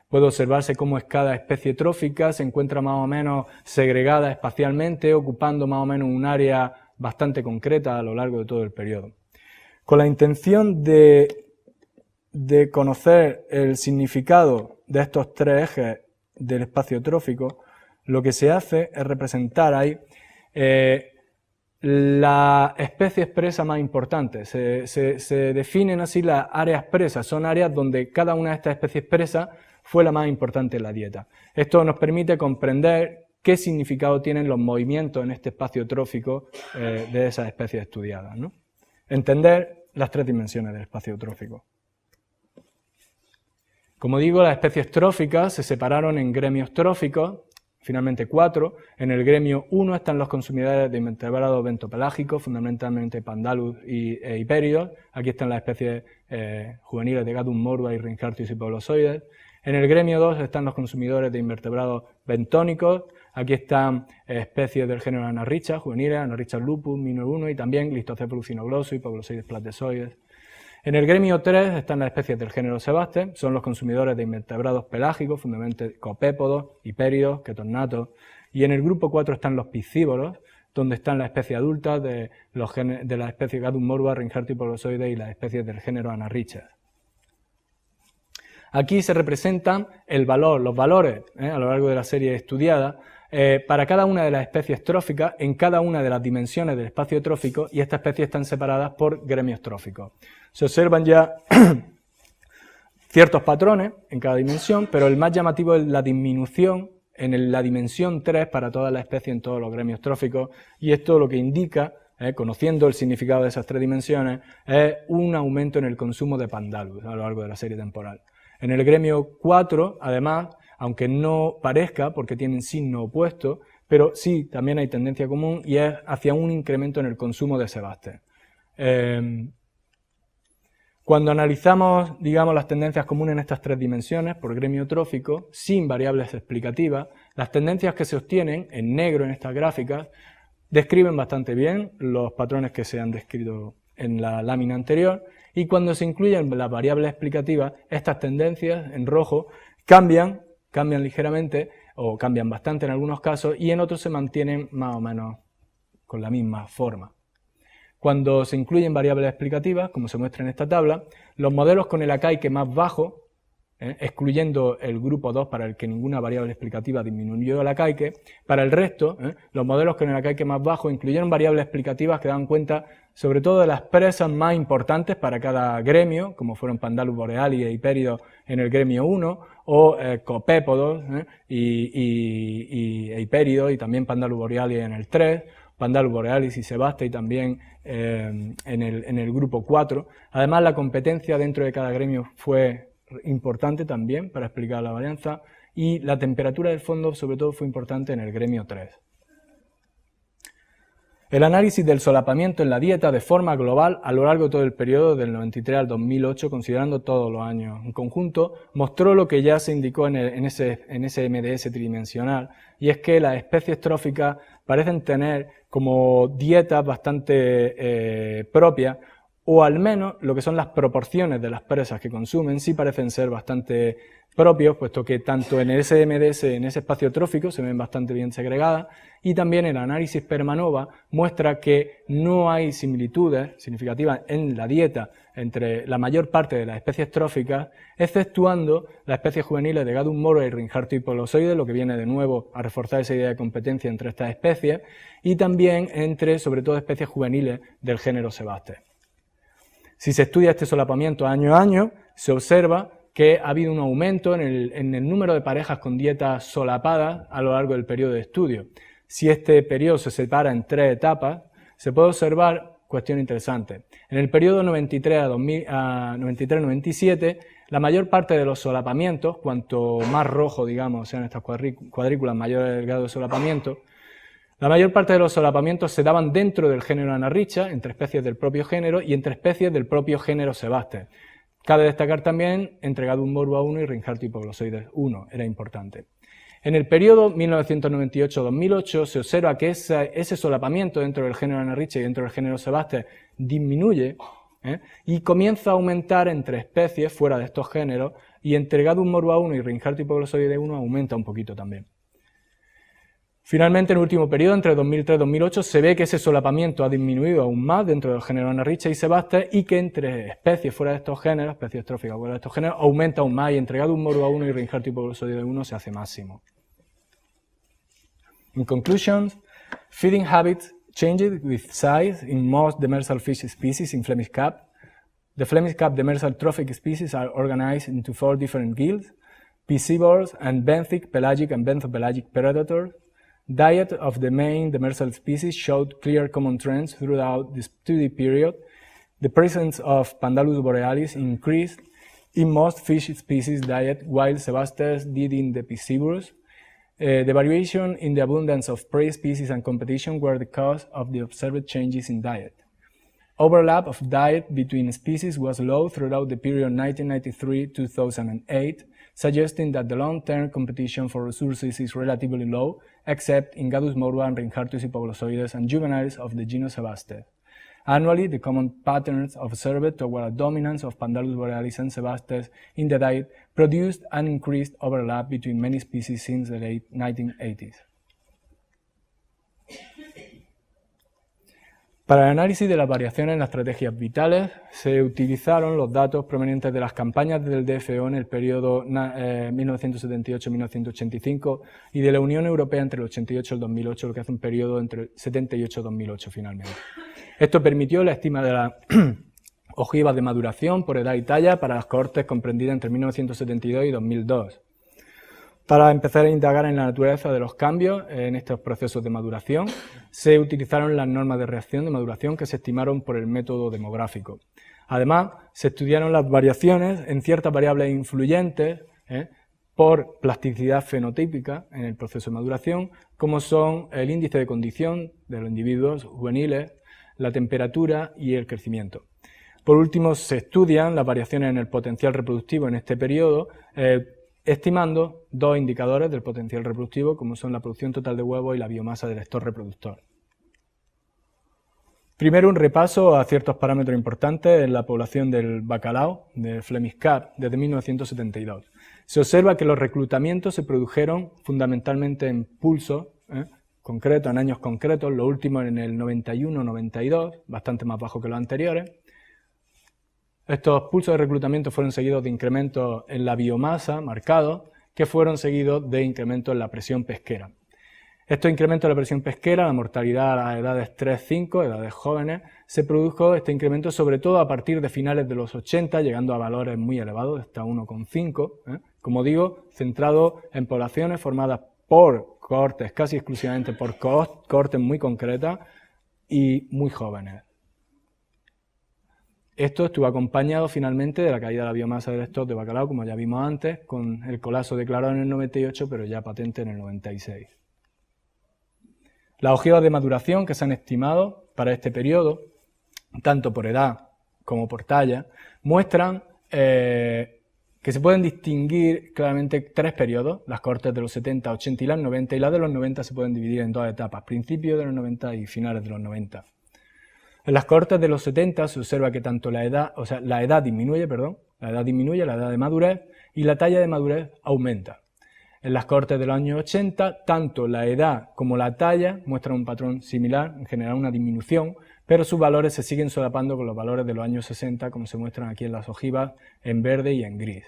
Puede observarse cómo es cada especie trófica, se encuentra más o menos segregada espacialmente, ocupando más o menos un área bastante concreta a lo largo de todo el periodo. Con la intención de conocer el significado de estos tres ejes del espacio trófico, lo que se hace es representar ahí la especie expresa más importante. Se definen así las áreas presas, son áreas donde cada una de estas especies presas fue la más importante en la dieta. Esto nos permite comprender qué significado tienen los movimientos en este espacio trófico de esas especies estudiadas, ¿no? Entender las tres dimensiones del espacio trófico. Como digo, las especies tróficas se separaron en gremios tróficos, finalmente 4. En el gremio 1 están los consumidores de invertebrados bentopelágicos, fundamentalmente Pandalus e Hipéridos. Aquí están las especies juveniles de Gadus morba y Rhincartius y Poblosoides. En el gremio 2 están los consumidores de invertebrados bentónicos. Aquí están especies del género Anarricha, juveniles, Anarricha lupus, minor 1 y también Listocephalus cinoglossus y Poblosoides platesoides. En el gremio 3 están las especies del género Sebaste, son los consumidores de invertebrados pelágicos, fundamentalmente copépodos, hipéridos, ketornatos. Y en el grupo 4 están los piscívoros, donde están las especies adultas de las especies Gadus morba, Rhincartius y Poblosoides y las especies del género Anarricha. Aquí se representan los valores a lo largo de la serie estudiada para cada una de las especies tróficas en cada una de las dimensiones del espacio trófico, y estas especies están separadas por gremios tróficos. Se observan ya ciertos patrones en cada dimensión, pero el más llamativo es la disminución en la dimensión 3 para todas las especies en todos los gremios tróficos, y esto lo que indica, conociendo el significado de esas tres dimensiones, es un aumento en el consumo de Pandalus a lo largo de la serie temporal. En el gremio 4, además, aunque no parezca porque tienen signo opuesto, pero sí también hay tendencia común y es hacia un incremento en el consumo de Sebaste. Cuando analizamos, digamos, las tendencias comunes en estas tres dimensiones por gremio trófico, sin variables explicativas, las tendencias que se obtienen en negro en estas gráficas describen bastante bien los patrones que se han descrito en la lámina anterior, y cuando se incluyen las variables explicativas, estas tendencias en rojo cambian ligeramente o cambian bastante en algunos casos, y en otros se mantienen más o menos con la misma forma. Cuando se incluyen variables explicativas, como se muestra en esta tabla, los modelos con el acaique más bajo, excluyendo el grupo 2 para el que ninguna variable explicativa disminuyó el acaique, para el resto, los modelos con el acaique más bajo incluyeron variables explicativas que dan cuenta sobre todo de las presas más importantes para cada gremio, como fueron Pandalus borealis e Hipéridos en el gremio 1, o copépodos y Hipéridos, y también Pandalus borealis en el 3, Pandalus borealis y Sebaste y también en el grupo 4. Además, la competencia dentro de cada gremio fue importante también para explicar la varianza, y la temperatura del fondo sobre todo fue importante en el gremio 3. El análisis del solapamiento en la dieta de forma global a lo largo de todo el periodo del 93 al 2008, considerando todos los años en conjunto, mostró lo que ya se indicó en ese MDS tridimensional, y es que las especies tróficas parecen tener como dietas bastante propias, o al menos lo que son las proporciones de las presas que consumen sí parecen ser bastante propios, puesto que tanto en ese MDS, en ese espacio trófico, se ven bastante bien segregadas, y también el análisis PERMANOVA muestra que no hay similitudes significativas en la dieta entre la mayor parte de las especies tróficas, exceptuando las especies juveniles de Gadus morba y Rhincartius y Poblosoides, lo que viene de nuevo a reforzar esa idea de competencia entre estas especies, y también entre, sobre todo, especies juveniles del género Sebaste. Si se estudia este solapamiento año a año, se observa que ha habido un aumento en el número de parejas con dietas solapadas a lo largo del periodo de estudio. Si este periodo se separa en 3 etapas, se puede observar cuestión interesante. En el periodo 93-97, la mayor parte de los solapamientos, cuanto más rojo, digamos, sean estas cuadrículas, mayor el grado de solapamiento, la mayor parte de los solapamientos se daban dentro del género Anarricha, entre especies del propio género y entre especies del propio género Sebaste. Cabe destacar también entre Gadus morba 1 y Rhincartius y Poblosoides 1, era importante. En el periodo 1998-2008 se observa que ese solapamiento dentro del género Anarricha y dentro del género Sebaste disminuye y comienza a aumentar entre especies fuera de estos géneros y entre Gadus morua 1 y Reinhardt hipoglosoide 1 aumenta un poquito también. Finalmente, en el último periodo, entre 2003 y 2008, se ve que ese solapamiento ha disminuido aún más dentro del género Anarricha y Sebastes y que entre especies fuera de estos géneros, especies tróficas fuera de estos géneros, aumenta aún más y entre Gadus morua 1 y Reinhardt hipoglosoide 1 se hace máximo. In conclusion, feeding habits changed with size in most demersal fish species in Flemish Cap. The Flemish Cap demersal trophic species are organized into 4 different guilds: piscivores and benthic, pelagic and benthopelagic predators. Diet of the main demersal species showed clear common trends throughout the study period. The presence of Pandalus borealis increased in most fish species diet, while Sebastes did in the piscivorous. The variation in the abundance of prey species and competition were the cause of the observed changes in diet. Overlap of diet between species was low throughout the period 1993-2008, suggesting that the long-term competition for resources is relatively low, except in Gadus morua and Reinhardtus hypoglossoides and juveniles of the genus Sebastes. Annually, the common patterns observed toward a dominance of Pandalus borealis and Sebastes in the diet produced an increased overlap between many species since the late 1980s. Para el análisis de las variaciones en las estrategias vitales, se utilizaron los datos provenientes de las campañas del DFO en el periodo 1978-1985 y de la Unión Europea entre el 88 y el 2008, lo que hace un periodo entre el 78 y 2008 finalmente. Esto permitió la estima de las ojivas de maduración por edad y talla para las cohortes comprendidas entre 1972 y 2002. Para empezar a indagar en la naturaleza de los cambios en estos procesos de maduración, se utilizaron las normas de reacción de maduración que se estimaron por el método demográfico. Además, se estudiaron las variaciones en ciertas variables influyentes por plasticidad fenotípica en el proceso de maduración, como son el índice de condición de los individuos juveniles, la temperatura y el crecimiento. Por último, se estudian las variaciones en el potencial reproductivo en este periodo, estimando 2 indicadores del potencial reproductivo, como son la producción total de huevos y la biomasa del estor reproductor. Primero, un repaso a ciertos parámetros importantes en la población del bacalao, del Flemish Cap, desde 1972. Se observa que los reclutamientos se produjeron fundamentalmente en pulsos concretos, en años concretos, los últimos en el 91-92, bastante más bajo que los anteriores. Estos pulsos de reclutamiento fueron seguidos de incrementos en la biomasa marcados, que fueron seguidos de incrementos en la presión pesquera. Estos incrementos en la presión pesquera, la mortalidad a las edades 3-5, edades jóvenes, se produjo este incremento sobre todo a partir de finales de los 80, llegando a valores muy elevados, hasta 1,5, como digo, centrado en poblaciones formadas por cohortes, casi exclusivamente por cohortes muy concretas y muy jóvenes. Esto estuvo acompañado finalmente de la caída de la biomasa del stock de bacalao, como ya vimos antes, con el colapso declarado en el 98, pero ya patente en el 96. Las ojivas de maduración que se han estimado para este periodo, tanto por edad como por talla, muestran que se pueden distinguir claramente 3 periodos, las cohortes de los 70, 80 y las 90, y las de los 90 se pueden dividir en 2 etapas, principios de los 90 y finales de los 90. En las cohortes de los 70 se observa que tanto la edad disminuye, la edad de madurez, y la talla de madurez aumenta. En las cohortes de los años 80, tanto la edad como la talla muestran un patrón similar, en general una disminución, pero sus valores se siguen solapando con los valores de los años 60, como se muestran aquí en las ojivas, en verde y en gris.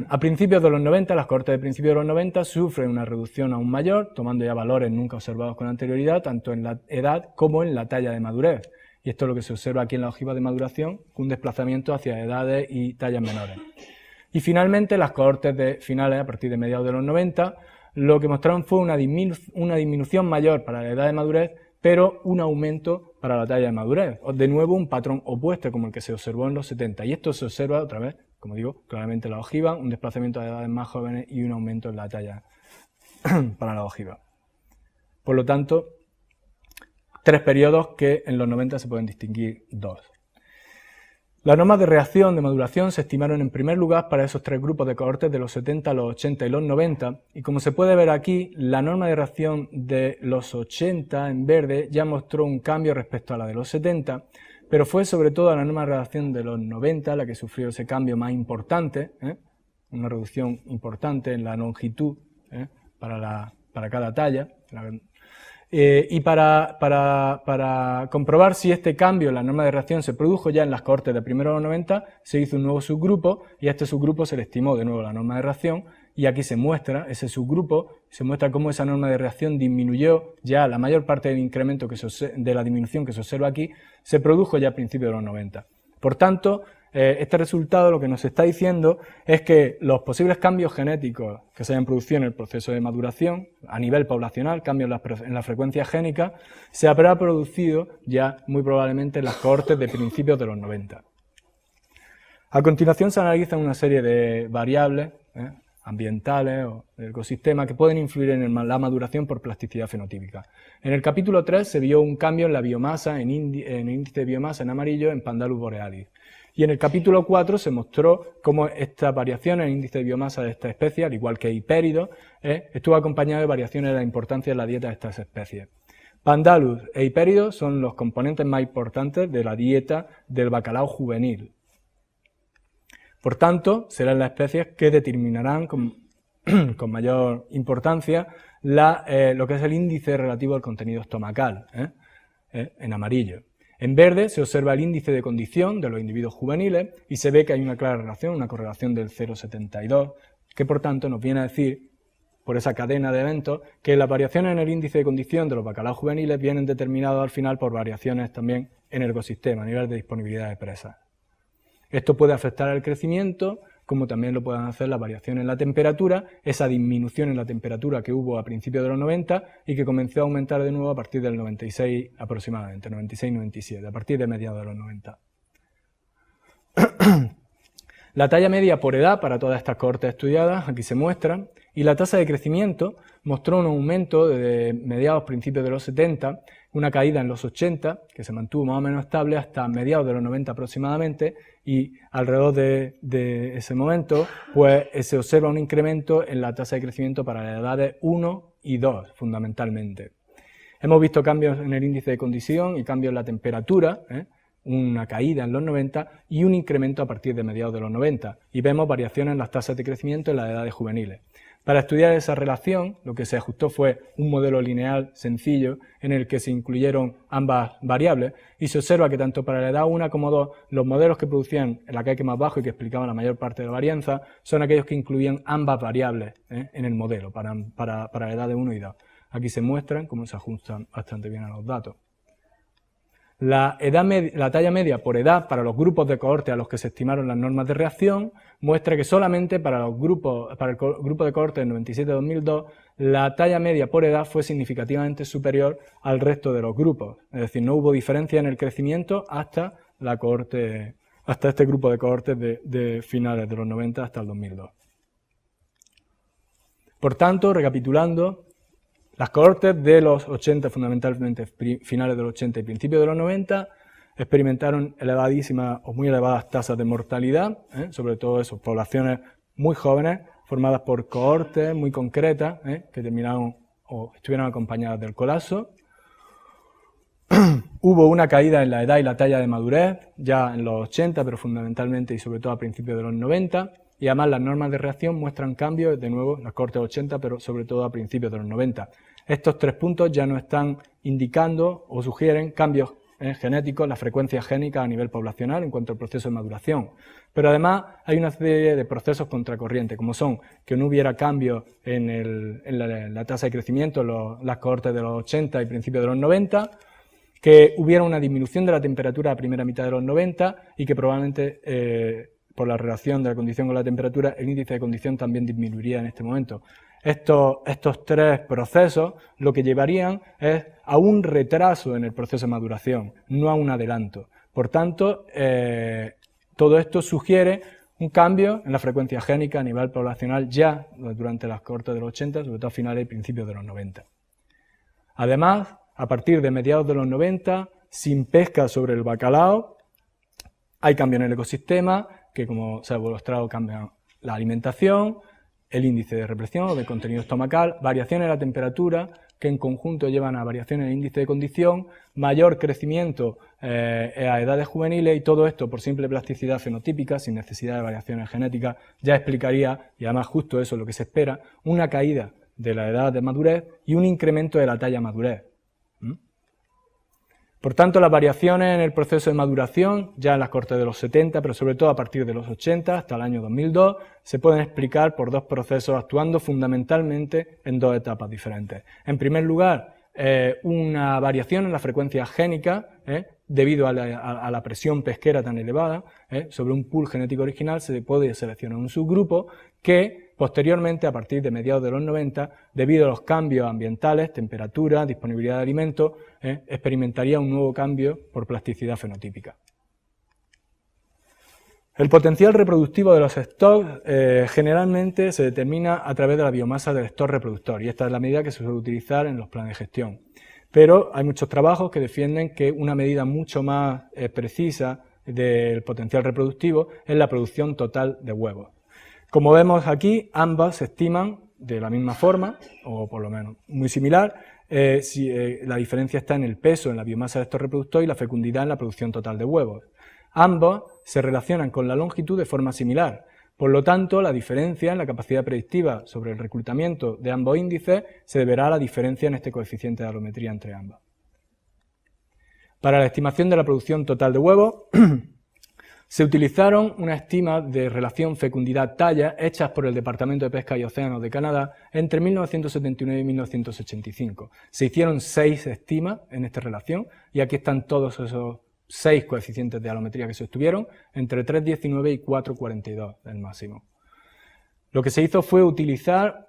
A principios de los 90, las cohortes de principios de los 90 sufren una reducción aún mayor, tomando ya valores nunca observados con anterioridad, tanto en la edad como en la talla de madurez. Y esto es lo que se observa aquí en la ojiva de maduración, un desplazamiento hacia edades y tallas menores. Y finalmente, las cohortes de finales, a partir de mediados de los 90, lo que mostraron fue una disminución mayor para la edad de madurez, pero un aumento para la talla de madurez. De nuevo, un patrón opuesto como el que se observó en los 70. Y esto se observa otra vez, como digo, claramente en la ojiva, un desplazamiento de edades más jóvenes y un aumento en la talla para la ojiva. Por lo tanto, 3 periodos que en los 90 se pueden distinguir 2. Las normas de reacción de maduración se estimaron en primer lugar para esos 3 grupos de cohortes de los 70, los 80 y los 90, y como se puede ver aquí, la norma de reacción de los 80 en verde ya mostró un cambio respecto a la de los 70, pero fue sobre todo la norma de redacción de los 90 la que sufrió ese cambio más importante, una reducción importante en la longitud para cada talla. Y para comprobar si este cambio en la norma de reacción se produjo ya en las cohortes de primero a los 90, se hizo un nuevo subgrupo y a este subgrupo se le estimó de nuevo la norma de reacción, y aquí se muestra ese subgrupo, se muestra cómo esa norma de reacción disminuyó ya, la mayor parte del incremento de la disminución que se observa aquí se produjo ya a principios de los 90. Por tanto, este resultado lo que nos está diciendo es que los posibles cambios genéticos que se hayan producido en el proceso de maduración, a nivel poblacional, cambios en la frecuencia génica, se habrá producido ya muy probablemente en las cohortes de principios de los 90. A continuación se analizan una serie de variables ambientales o del ecosistema que pueden influir en la maduración por plasticidad fenotípica. En el capítulo 3 se vio un cambio en la biomasa, en índice de biomasa en amarillo en Pandalus borealis. Y en el capítulo 4 se mostró cómo esta variación en el índice de biomasa de esta especie, al igual que hipéridos, estuvo acompañada de variaciones en la importancia de la dieta de estas especies. Pandalus e hipéridos son los componentes más importantes de la dieta del bacalao juvenil. Por tanto, serán las especies que determinarán con mayor importancia lo que es el índice relativo al contenido estomacal, en amarillo. En verde se observa el índice de condición de los individuos juveniles y se ve que hay una clara relación, una correlación del 0,72, que por tanto nos viene a decir, por esa cadena de eventos, que las variaciones en el índice de condición de los bacalaos juveniles vienen determinadas al final por variaciones también en el ecosistema, a nivel de disponibilidad de presas. Esto puede afectar al crecimiento, como también lo pueden hacer las variaciones en la temperatura, esa disminución en la temperatura que hubo a principios de los 90 y que comenzó a aumentar de nuevo a partir del 96 aproximadamente, 96-97, a partir de mediados de los 90. La talla media por edad para todas estas cohortes estudiadas, aquí se muestra, y la tasa de crecimiento mostró un aumento desde mediados, principios de los 70, una caída en los 80, que se mantuvo más o menos estable hasta mediados de los 90 aproximadamente, y alrededor de ese momento pues se observa un incremento en la tasa de crecimiento para las edades 1 y 2, fundamentalmente. Hemos visto cambios en el índice de condición y cambios en la temperatura, una caída en los 90 y un incremento a partir de mediados de los 90, y vemos variaciones en las tasas de crecimiento en las edades juveniles. Para estudiar esa relación, lo que se ajustó fue un modelo lineal sencillo en el que se incluyeron ambas variables y se observa que tanto para la edad 1 como 2, los modelos que producían el AKX más bajo y que explicaban la mayor parte de la varianza son aquellos que incluían ambas variables en el modelo para la edad de 1 y 2. Aquí se muestran cómo se ajustan bastante bien a los datos. La talla media por edad para los grupos de cohorte a los que se estimaron las normas de reacción muestra que solamente para el grupo de cohorte del 97-2002 la talla media por edad fue significativamente superior al resto de los grupos, es decir, no hubo diferencia en el crecimiento hasta este grupo de cohortes de finales de los 90 hasta el 2002. Por tanto, recapitulando, las cohortes de los 80, fundamentalmente finales de los 80 y principios de los 90, experimentaron elevadísimas o muy elevadas tasas de mortalidad, sobre todo eso, poblaciones muy jóvenes, formadas por cohortes muy concretas, que terminaron o estuvieron acompañadas del colapso. Hubo una caída en la edad y la talla de madurez, ya en los 80, pero fundamentalmente y sobre todo a principios de los 90, y además las normas de reacción muestran cambios, de nuevo, en las cohortes 80, pero sobre todo a principios de los 90. Estos tres puntos ya nos están indicando o sugieren cambios genéticos, la frecuencia génica a nivel poblacional en cuanto al proceso de maduración. Pero además hay una serie de procesos contracorriente, como son que no hubiera cambios en la tasa de crecimiento en las cohortes de los 80 y principios de los 90, que hubiera una disminución de la temperatura a primera mitad de los 90 y que probablemente por la relación de la condición con la temperatura, el índice de condición también disminuiría en este momento. Estos tres procesos lo que llevarían es a un retraso en el proceso de maduración, no a un adelanto. Por tanto, todo esto sugiere un cambio en la frecuencia génica a nivel poblacional ya durante las cohortes de los 80, sobre todo a finales y principios de los 90. Además, a partir de mediados de los 90, sin pesca sobre el bacalao, hay cambios en el ecosistema que, como se ha mostrado, cambian la alimentación, el índice de represión o de contenido estomacal, variaciones en la temperatura, que en conjunto llevan a variaciones en el índice de condición, mayor crecimiento a edades juveniles, y todo esto por simple plasticidad fenotípica, sin necesidad de variaciones genéticas, ya explicaría, y además justo eso es lo que se espera, una caída de la edad de madurez y un incremento de la talla madurez. Por tanto, las variaciones en el proceso de maduración, ya en las cortes de los 70, pero sobre todo a partir de los 80 hasta el año 2002, se pueden explicar por dos procesos actuando fundamentalmente en dos etapas diferentes. En primer lugar, una variación en la frecuencia génica, debido a la presión pesquera tan elevada, sobre un pool genético original se puede seleccionar un subgrupo que posteriormente, a partir de mediados de los 90, debido a los cambios ambientales, temperatura, disponibilidad de alimentos, experimentaría un nuevo cambio por plasticidad fenotípica. El potencial reproductivo de los stocks generalmente se determina a través de la biomasa del stock reproductor, y esta es la medida que se suele utilizar en los planes de gestión. Pero hay muchos trabajos que defienden que una medida mucho más precisa del potencial reproductivo es la producción total de huevos. Como vemos aquí, ambas se estiman de la misma forma, o por lo menos muy similar. La diferencia está en el peso en la biomasa del stock reproductor y la fecundidad en la producción total de huevos. Ambos se relacionan con la longitud de forma similar. Por lo tanto, la diferencia en la capacidad predictiva sobre el reclutamiento de ambos índices se deberá a la diferencia en este coeficiente de alometría entre ambas. Para la estimación de la producción total de huevos, se utilizaron unas estimas de relación fecundidad-talla hechas por el Departamento de Pesca y Océanos de Canadá entre 1979 y 1985. Se hicieron 6 estimas en esta relación, y aquí están todos esos 6 coeficientes de alometría que se obtuvieron, entre 3,19 y 4,42 el máximo. Lo que se hizo fue utilizar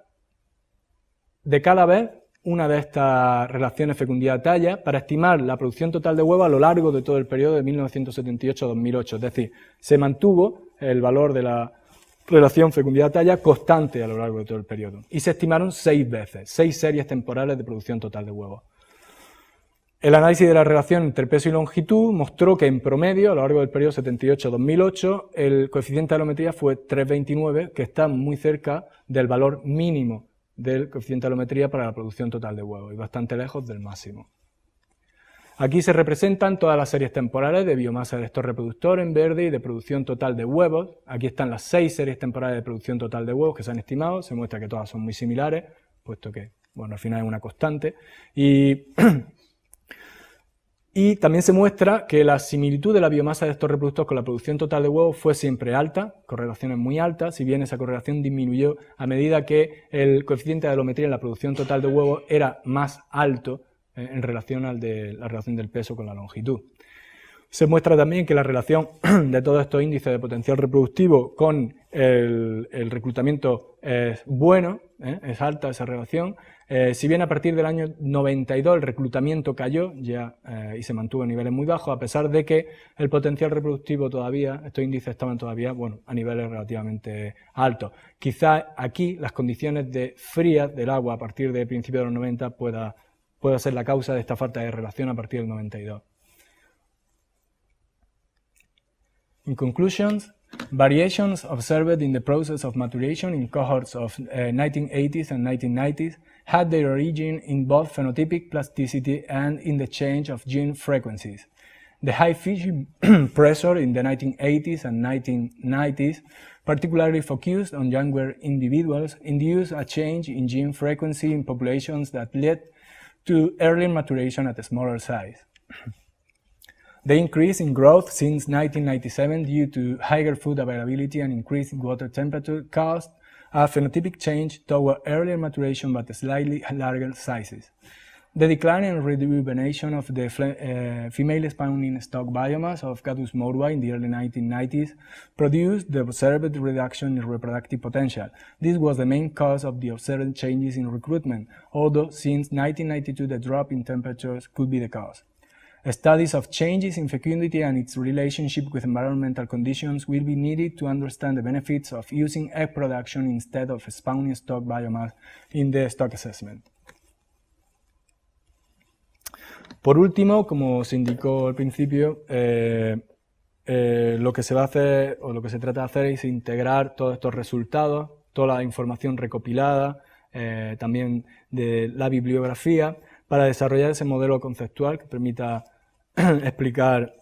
de cada vez una de estas relaciones fecundidad-talla para estimar la producción total de huevos a lo largo de todo el periodo de 1978 a 2008, es decir, se mantuvo el valor de la relación fecundidad-talla constante a lo largo de todo el periodo, y se estimaron 6 veces, 6 series temporales de producción total de huevos. El análisis de la relación entre peso y longitud mostró que en promedio, a lo largo del periodo 78-2008, el coeficiente de alometría fue 3,29, que está muy cerca del valor mínimo del coeficiente de alometría para la producción total de huevos, y bastante lejos del máximo. Aquí se representan todas las series temporales de biomasa del stock reproductor en verde y de producción total de huevos. Aquí están las 6 series temporales de producción total de huevos que se han estimado. Se muestra que todas son muy similares, puesto que, bueno, al final es una constante. Y también se muestra que la similitud de la biomasa de estos reproductores con la producción total de huevos fue siempre alta, correlaciones muy altas, si bien esa correlación disminuyó a medida que el coeficiente de alometría en la producción total de huevos era más alto en relación al de la relación del peso con la longitud. Se muestra también que la relación de todos estos índices de potencial reproductivo con el reclutamiento es bueno, es alta esa relación. Si bien a partir del año 92 el reclutamiento cayó y se mantuvo en niveles muy bajos, a pesar de que el potencial reproductivo todavía, estos índices estaban todavía, bueno, a niveles relativamente altos. Quizás aquí las condiciones de frías del agua a partir de principios de los 90 pueda ser la causa de esta falta de relación a partir del 92. In conclusions, variations observed in the process of maturation in cohorts of 1980s and 1990s had their origin in both phenotypic plasticity and in the change of gene frequencies. The high fishing pressure in the 1980s and 1990s, particularly focused on younger individuals, induced a change in gene frequency in populations that led to earlier maturation at a smaller size. The increase in growth since 1997 due to higher food availability and increased water temperature caused a phenotypic change toward earlier maturation but slightly larger sizes. The decline and rejuvenation of the female spawning stock biomass of Cadus morui in the early 1990s produced the observed reduction in reproductive potential. This was the main cause of the observed changes in recruitment, although since 1992 the drop in temperatures could be the cause. Studies of changes in fecundity and its relationship with environmental conditions will be needed to understand the benefits of using egg production instead of spawning stock biomass in the stock assessment. Por último, como se indicó al principio, lo que se va a hacer o lo que se trata de hacer es integrar todos estos resultados, toda la información recopilada también de la bibliografía, para desarrollar ese modelo conceptual que permita explicar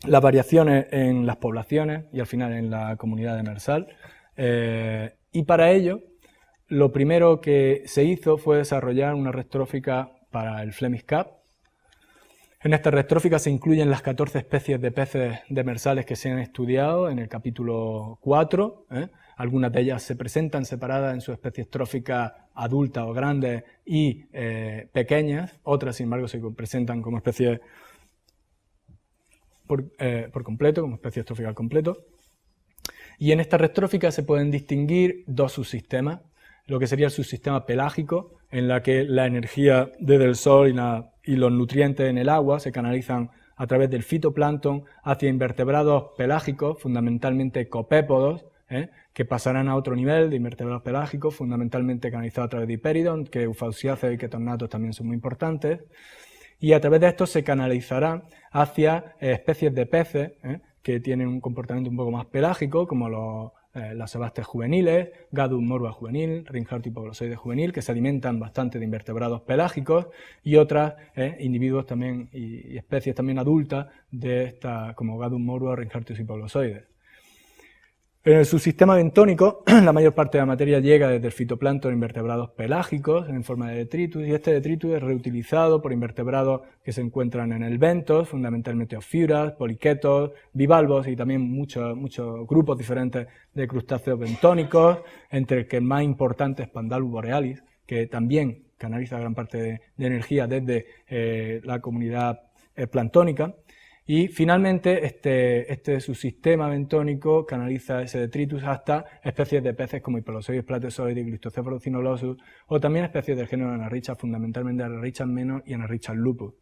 las variaciones en las poblaciones y al final en la comunidad demersal. Y para ello, lo primero que se hizo fue desarrollar una retrófica para el Flemish Cap. En esta retrófica se incluyen las 14 especies de peces demersales que se han estudiado en el capítulo 4. Algunas de ellas se presentan separadas en sus especies tróficas adultas o grandes y pequeñas, otras sin embargo se presentan como especies por completo, como especies tróficas al completo. Y en esta retrófica se pueden distinguir dos subsistemas, lo que sería el subsistema pelágico, en la que la energía desde el sol y los nutrientes en el agua se canalizan a través del fitoplancton hacia invertebrados pelágicos, fundamentalmente copépodos, que pasarán a otro nivel de invertebrados pelágicos, fundamentalmente canalizados a través de hipéridon, que eufausiáceos y ketornatos también son muy importantes, y a través de esto se canalizarán hacia especies de peces que tienen un comportamiento un poco más pelágico, como las sebastes juveniles, Gadus morua juvenil, Reinhardt hipoglossoides juvenil, que se alimentan bastante de invertebrados pelágicos, y otras individuos también y especies también adultas de esta, como Gadus morua, Reinhardt hipoglossoides. En el subsistema bentónico, la mayor parte de la materia llega desde el fitoplancton a invertebrados pelágicos en forma de detritus, y este detritus es reutilizado por invertebrados que se encuentran en el bentos, fundamentalmente ophiuras, poliquetos, bivalvos y también muchos grupos diferentes de crustáceos bentónicos, entre el que el más importante es Pandalus borealis, que también canaliza gran parte de energía desde la comunidad planctónica. Y finalmente este subsistema bentónico canaliza ese detritus hasta especies de peces como Hypolossoides plateozoides, Glistocephalus cynolosus, o también especies del género Anarrichas, fundamentalmente Anarrichas menor y Anarrichas lupus.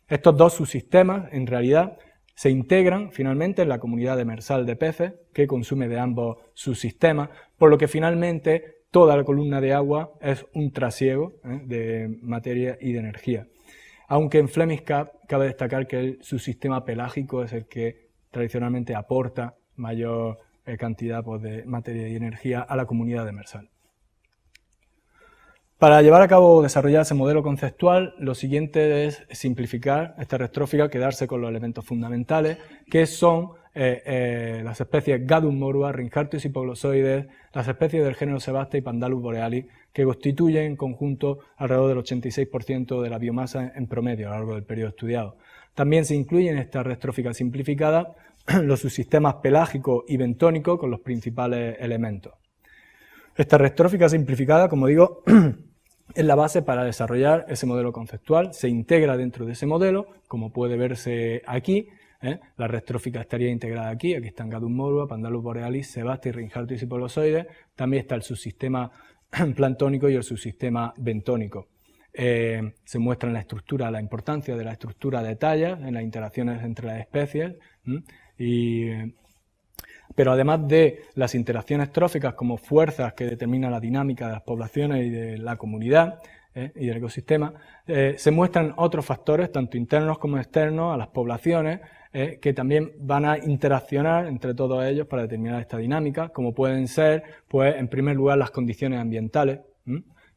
Estos dos subsistemas, en realidad, se integran finalmente en la comunidad demersal de peces, que consume de ambos subsistemas, por lo que finalmente toda la columna de agua es un trasiego de materia y de energía. Aunque en Flemish Cap cabe destacar que el subsistema pelágico es el que tradicionalmente aporta mayor cantidad de materia y energía a la comunidad demersal. Para llevar a cabo o desarrollar ese modelo conceptual, lo siguiente es simplificar esta retrófica, quedarse con los elementos fundamentales, que son las especies Gadus morua, Reinhardt hipoglossoides, las especies del género Sebastes y Pandalus borealis, que constituyen en conjunto alrededor del 86% de la biomasa en promedio a lo largo del periodo estudiado. También se incluyen en esta retrófica simplificada los subsistemas pelágico y bentónico con los principales elementos. Esta retrófica simplificada, como digo, es la base para desarrollar ese modelo conceptual, se integra dentro de ese modelo, como puede verse aquí. La retrófica estaría integrada aquí están Gadus morua, Pandalus borealis, Sebastes y Reinhardt hipoglossoides. También está el subsistema planctónico y el subsistema bentónico. Se muestra en la estructura la importancia de la estructura de tallas en las interacciones entre las especies, pero además de las interacciones tróficas como fuerzas que determinan la dinámica de las poblaciones y de la comunidad y del ecosistema, se muestran otros factores, tanto internos como externos, a las poblaciones, que también van a interaccionar entre todos ellos para determinar esta dinámica, como pueden ser, pues, en primer lugar, las condiciones ambientales,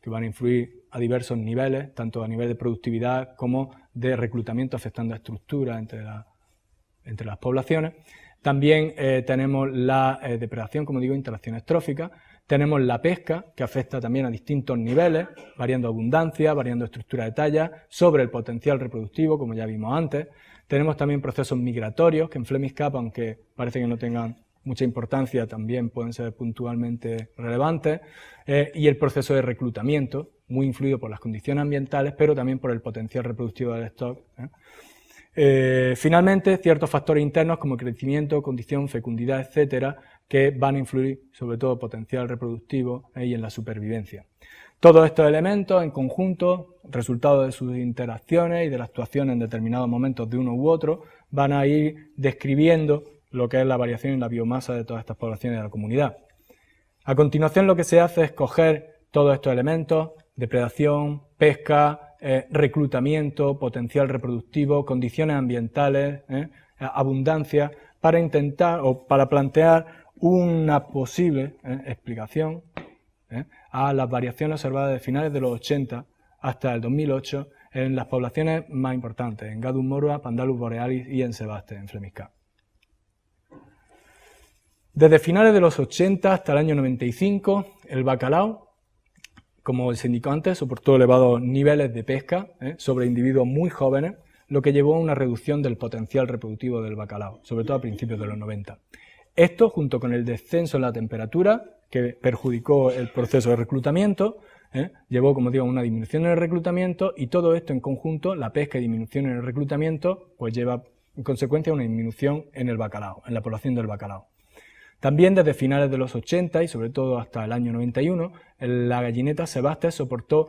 que van a influir a diversos niveles, tanto a nivel de productividad como de reclutamiento, afectando a estructuras entre las poblaciones. También tenemos la depredación, como digo, interacciones tróficas. Tenemos la pesca, que afecta también a distintos niveles, variando abundancia, variando estructura de talla, sobre el potencial reproductivo, como ya vimos antes. Tenemos también procesos migratorios, que en Flemish Cap, aunque parece que no tengan mucha importancia, también pueden ser puntualmente relevantes. Y el proceso de reclutamiento, muy influido por las condiciones ambientales, pero también por el potencial reproductivo del stock. Finalmente, ciertos factores internos como crecimiento, condición, fecundidad, etcétera, que van a influir sobre todo potencial reproductivo y en la supervivencia. Todos estos elementos en conjunto, resultado de sus interacciones y de la actuación en determinados momentos de uno u otro, van a ir describiendo lo que es la variación en la biomasa de todas estas poblaciones de la comunidad. A continuación, lo que se hace es coger todos estos elementos: depredación, pesca, reclutamiento, potencial reproductivo, condiciones ambientales, abundancia, para intentar o para plantear una posible explicación a las variaciones observadas de finales de los 80 hasta el 2008 en las poblaciones más importantes, en Gadus morua, Pandalus borealis y en Sebaste, en Flemish Cap. Desde finales de los 80 hasta el año 95, el bacalao, como se indicó antes, soportó elevados niveles de pesca sobre individuos muy jóvenes, lo que llevó a una reducción del potencial reproductivo del bacalao, sobre todo a principios de los 90. Esto, junto con el descenso en la temperatura, que perjudicó el proceso de reclutamiento, llevó, como digo, a una disminución en el reclutamiento, y todo esto en conjunto, la pesca y disminución en el reclutamiento, pues lleva en consecuencia a una disminución en el bacalao, en la población del bacalao. También desde finales de los 80 y sobre todo hasta el año 91, la gallineta Sebaste soportó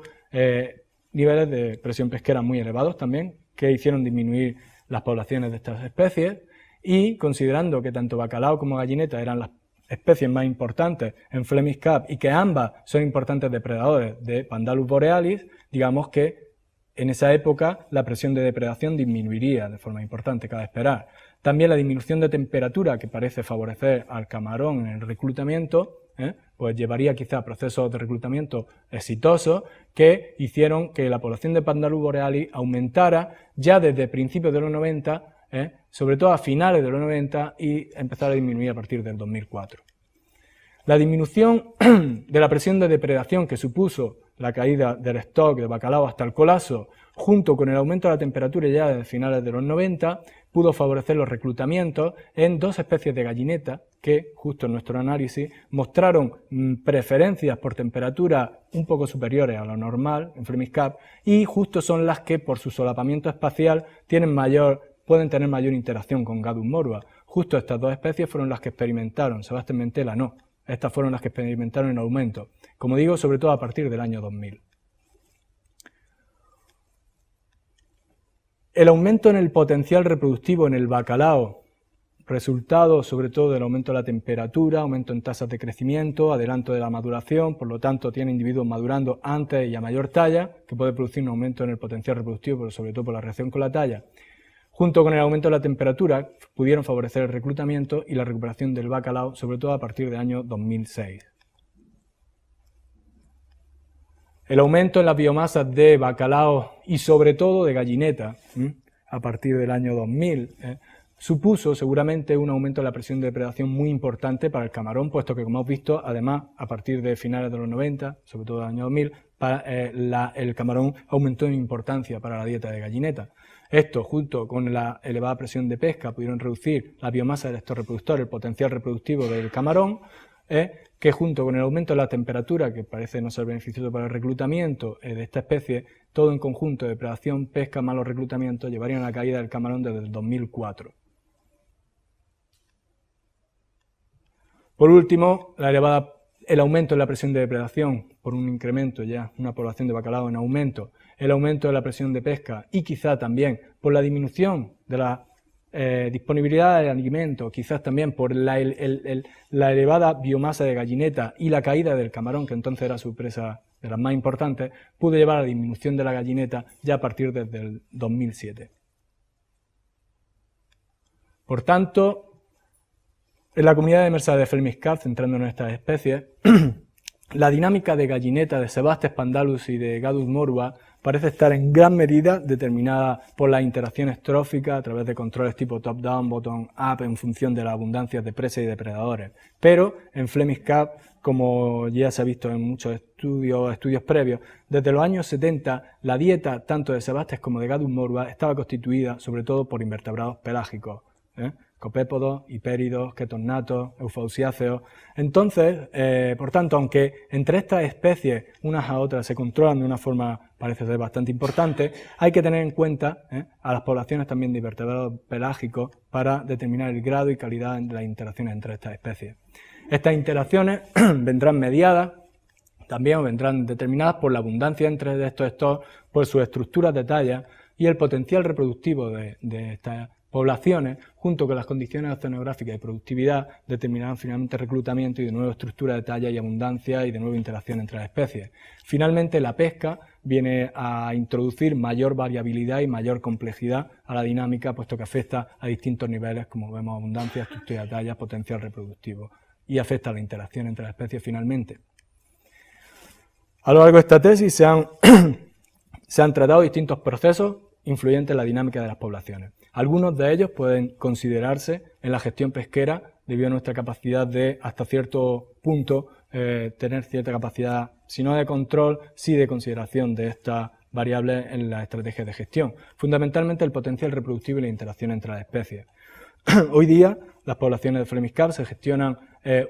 niveles de presión pesquera muy elevados también, que hicieron disminuir las poblaciones de estas especies, y considerando que tanto bacalao como gallineta eran las especies más importantes en Flemish Cap y que ambas son importantes depredadores de Pandalus borealis, digamos que en esa época la presión de depredación disminuiría de forma importante, cabe esperar. También la disminución de temperatura, que parece favorecer al camarón en el reclutamiento, pues llevaría quizá a procesos de reclutamiento exitosos que hicieron que la población de Pandalus borealis aumentara ya desde principios de los 90, sobre todo a finales de los 90, y empezara a disminuir a partir del 2004. La disminución de la presión de depredación que supuso la caída del stock de bacalao hasta el colapso, junto con el aumento de la temperatura ya desde finales de los 90, pudo favorecer los reclutamientos en dos especies de gallineta que, justo en nuestro análisis, mostraron preferencias por temperatura un poco superiores a lo normal en Flemish Cap, y justo son las que, por su solapamiento espacial, pueden tener mayor interacción con Gadus morua. Justo estas dos especies fueron las que experimentaron, Sebaste mentela no. Estas fueron las que experimentaron en aumento, como digo, sobre todo a partir del año 2000. El aumento en el potencial reproductivo en el bacalao, resultado sobre todo del aumento de la temperatura, aumento en tasas de crecimiento, adelanto de la maduración, por lo tanto tiene individuos madurando antes y a mayor talla, que puede producir un aumento en el potencial reproductivo, pero sobre todo por la reacción con la talla. Junto con el aumento de la temperatura, pudieron favorecer el reclutamiento y la recuperación del bacalao, sobre todo a partir del año 2006. El aumento en las biomasas de bacalao y sobre todo de gallineta, a partir del año 2000, supuso seguramente un aumento de la presión de depredación muy importante para el camarón, puesto que, como hemos visto, además, a partir de finales de los 90, sobre todo del año 2000, el camarón aumentó en importancia para la dieta de gallineta. Esto, junto con la elevada presión de pesca, pudieron reducir la biomasa del estos reproductor, el potencial reproductivo del camarón, que junto con el aumento de la temperatura, que parece no ser beneficioso para el reclutamiento de esta especie, todo en conjunto, depredación, pesca, malos reclutamientos, llevarían a la caída del camarón desde el 2004. Por último, el aumento en la presión de depredación por un incremento ya, una población de bacalao en aumento, el aumento de la presión de pesca y quizá también por la disminución de la disponibilidad de alimentos, quizás también por la elevada biomasa de gallineta y la caída del camarón, que entonces era su presa de las más importantes, pudo llevar a la disminución de la gallineta ya a partir desde el 2007. Por tanto, en la comunidad demersal de Flemish Cap, centrándonos en estas especies, la dinámica de gallineta de Sebastes pandalus y de Gadus morua parece estar en gran medida determinada por las interacciones tróficas a través de controles tipo top-down, bottom-up, en función de las abundancias de presas y depredadores. Pero en Flemish Cap, como ya se ha visto en muchos estudios previos, desde los años 70 la dieta tanto de Sebastes como de Gadus morua estaba constituida sobre todo por invertebrados pelágicos, copépodos, hipéridos, ketonnatos, eufausiáceos. Entonces, por tanto, aunque entre estas especies unas a otras se controlan de una forma parece ser bastante importante, hay que tener en cuenta a las poblaciones también de invertebrados pelágicos para determinar el grado y calidad de las interacciones entre estas especies. Estas interacciones vendrán mediadas también o vendrán determinadas por la abundancia entre estos stocks, por sus estructuras de talla y el potencial reproductivo de estas poblaciones, junto con las condiciones oceanográficas y productividad, determinarán finalmente reclutamiento y de nuevo estructura de talla y abundancia y de nuevo interacción entre las especies. Finalmente, la pesca viene a introducir mayor variabilidad y mayor complejidad a la dinámica, puesto que afecta a distintos niveles, como vemos, abundancia, estructura de talla, potencial reproductivo, y afecta a la interacción entre las especies finalmente. A lo largo de esta tesis se han tratado distintos procesos influyentes en la dinámica de las poblaciones. Algunos de ellos pueden considerarse en la gestión pesquera debido a nuestra capacidad de, hasta cierto punto, tener cierta capacidad, si no de control, sí de consideración de estas variables en las estrategias de gestión. Fundamentalmente el potencial reproductivo y la interacción entre las especies. Hoy día las poblaciones de Flemish Carp se gestionan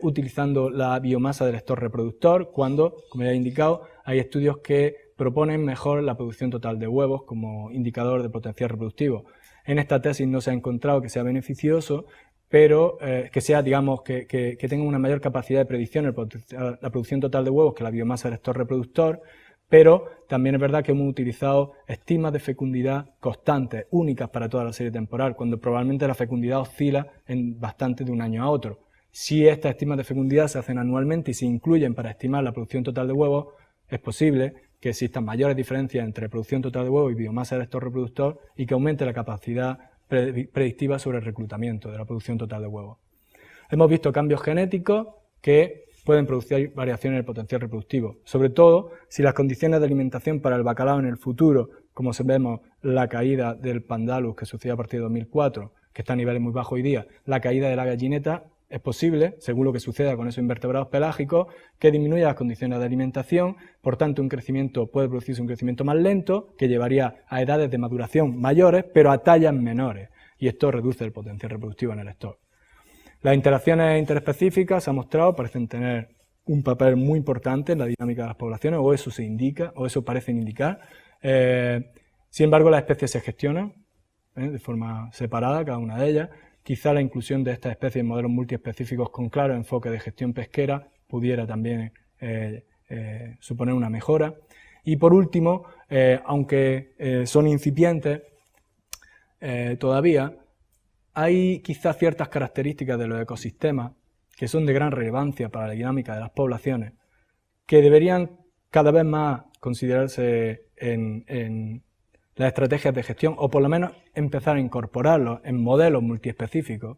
utilizando la biomasa del sector reproductor cuando, como ya he indicado, hay estudios que proponen mejor la producción total de huevos como indicador de potencial reproductivo. En esta tesis no se ha encontrado que sea beneficioso, pero que sea, digamos, que tenga una mayor capacidad de predicción la producción total de huevos que la biomasa del sector reproductor, pero también es verdad que hemos utilizado estimas de fecundidad constantes, únicas para toda la serie temporal, cuando probablemente la fecundidad oscila en bastante de un año a otro. Si estas estimas de fecundidad se hacen anualmente y se incluyen para estimar la producción total de huevos, es posible que existan mayores diferencias entre producción total de huevos y biomasa del sector reproductor y que aumente la capacidad predictiva sobre el reclutamiento de la producción total de huevos. Hemos visto cambios genéticos que pueden producir variaciones en el potencial reproductivo, sobre todo si las condiciones de alimentación para el bacalao en el futuro, como vemos la caída del Pandalus que sucedió a partir de 2004, que está a niveles muy bajos hoy día, la caída de la gallineta, es posible, según lo que suceda con esos invertebrados pelágicos, que disminuya las condiciones de alimentación, por tanto puede producirse un crecimiento más lento, que llevaría a edades de maduración mayores, pero a tallas menores, y esto reduce el potencial reproductivo en el stock. Las interacciones interespecíficas, se ha mostrado, parecen tener un papel muy importante en la dinámica de las poblaciones, o eso se indica, o eso parecen indicar. Sin embargo, las especies se gestionan de forma separada, cada una de ellas. Quizá la inclusión de estas especies en modelos multiespecíficos con claro enfoque de gestión pesquera pudiera también suponer una mejora. Y por último, aunque son incipientes todavía, hay quizás ciertas características de los ecosistemas que son de gran relevancia para la dinámica de las poblaciones, que deberían cada vez más considerarse en las estrategias de gestión, o por lo menos empezar a incorporarlos en modelos multiespecíficos,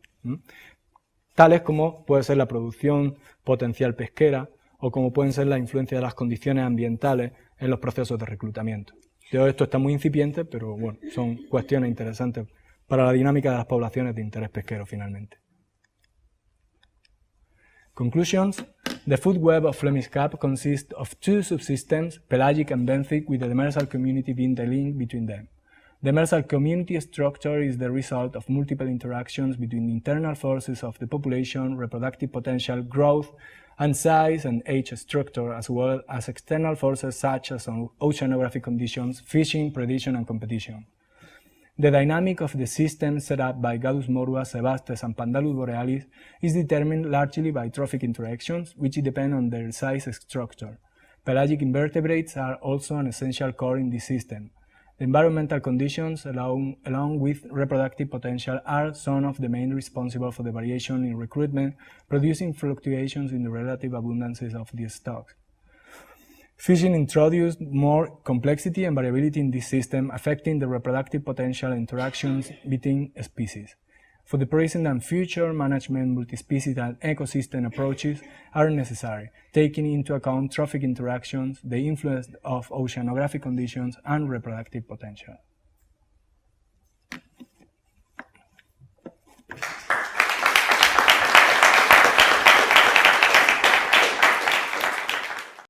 tales como puede ser la producción potencial pesquera, o como pueden ser la influencia de las condiciones ambientales en los procesos de reclutamiento. Todo esto está muy incipiente, pero bueno, son cuestiones interesantes para la dinámica de las poblaciones de interés pesquero finalmente. Conclusions. The food web of Flemish Carp consists of two subsystems, pelagic and benthic, with the demersal community being the link between them. The demersal community structure is the result of multiple interactions between internal forces of the population, reproductive potential, growth, and size and age structure, as well as external forces such as oceanographic conditions, fishing, predation, and competition. The dynamic of the system set up by Gadus morua, Sebastes, and Pandalus borealis is determined largely by trophic interactions, which depend on their size structure. Pelagic invertebrates are also an essential core in this system. The environmental conditions, along with reproductive potential, are some of the main responsible for the variation in recruitment, producing fluctuations in the relative abundances of the stocks. Fishing introduced more complexity and variability in this system, affecting the reproductive potential interactions between species. For the present and future management, multi-species and ecosystem approaches are necessary, taking into account trophic interactions, the influence of oceanographic conditions, and reproductive potential.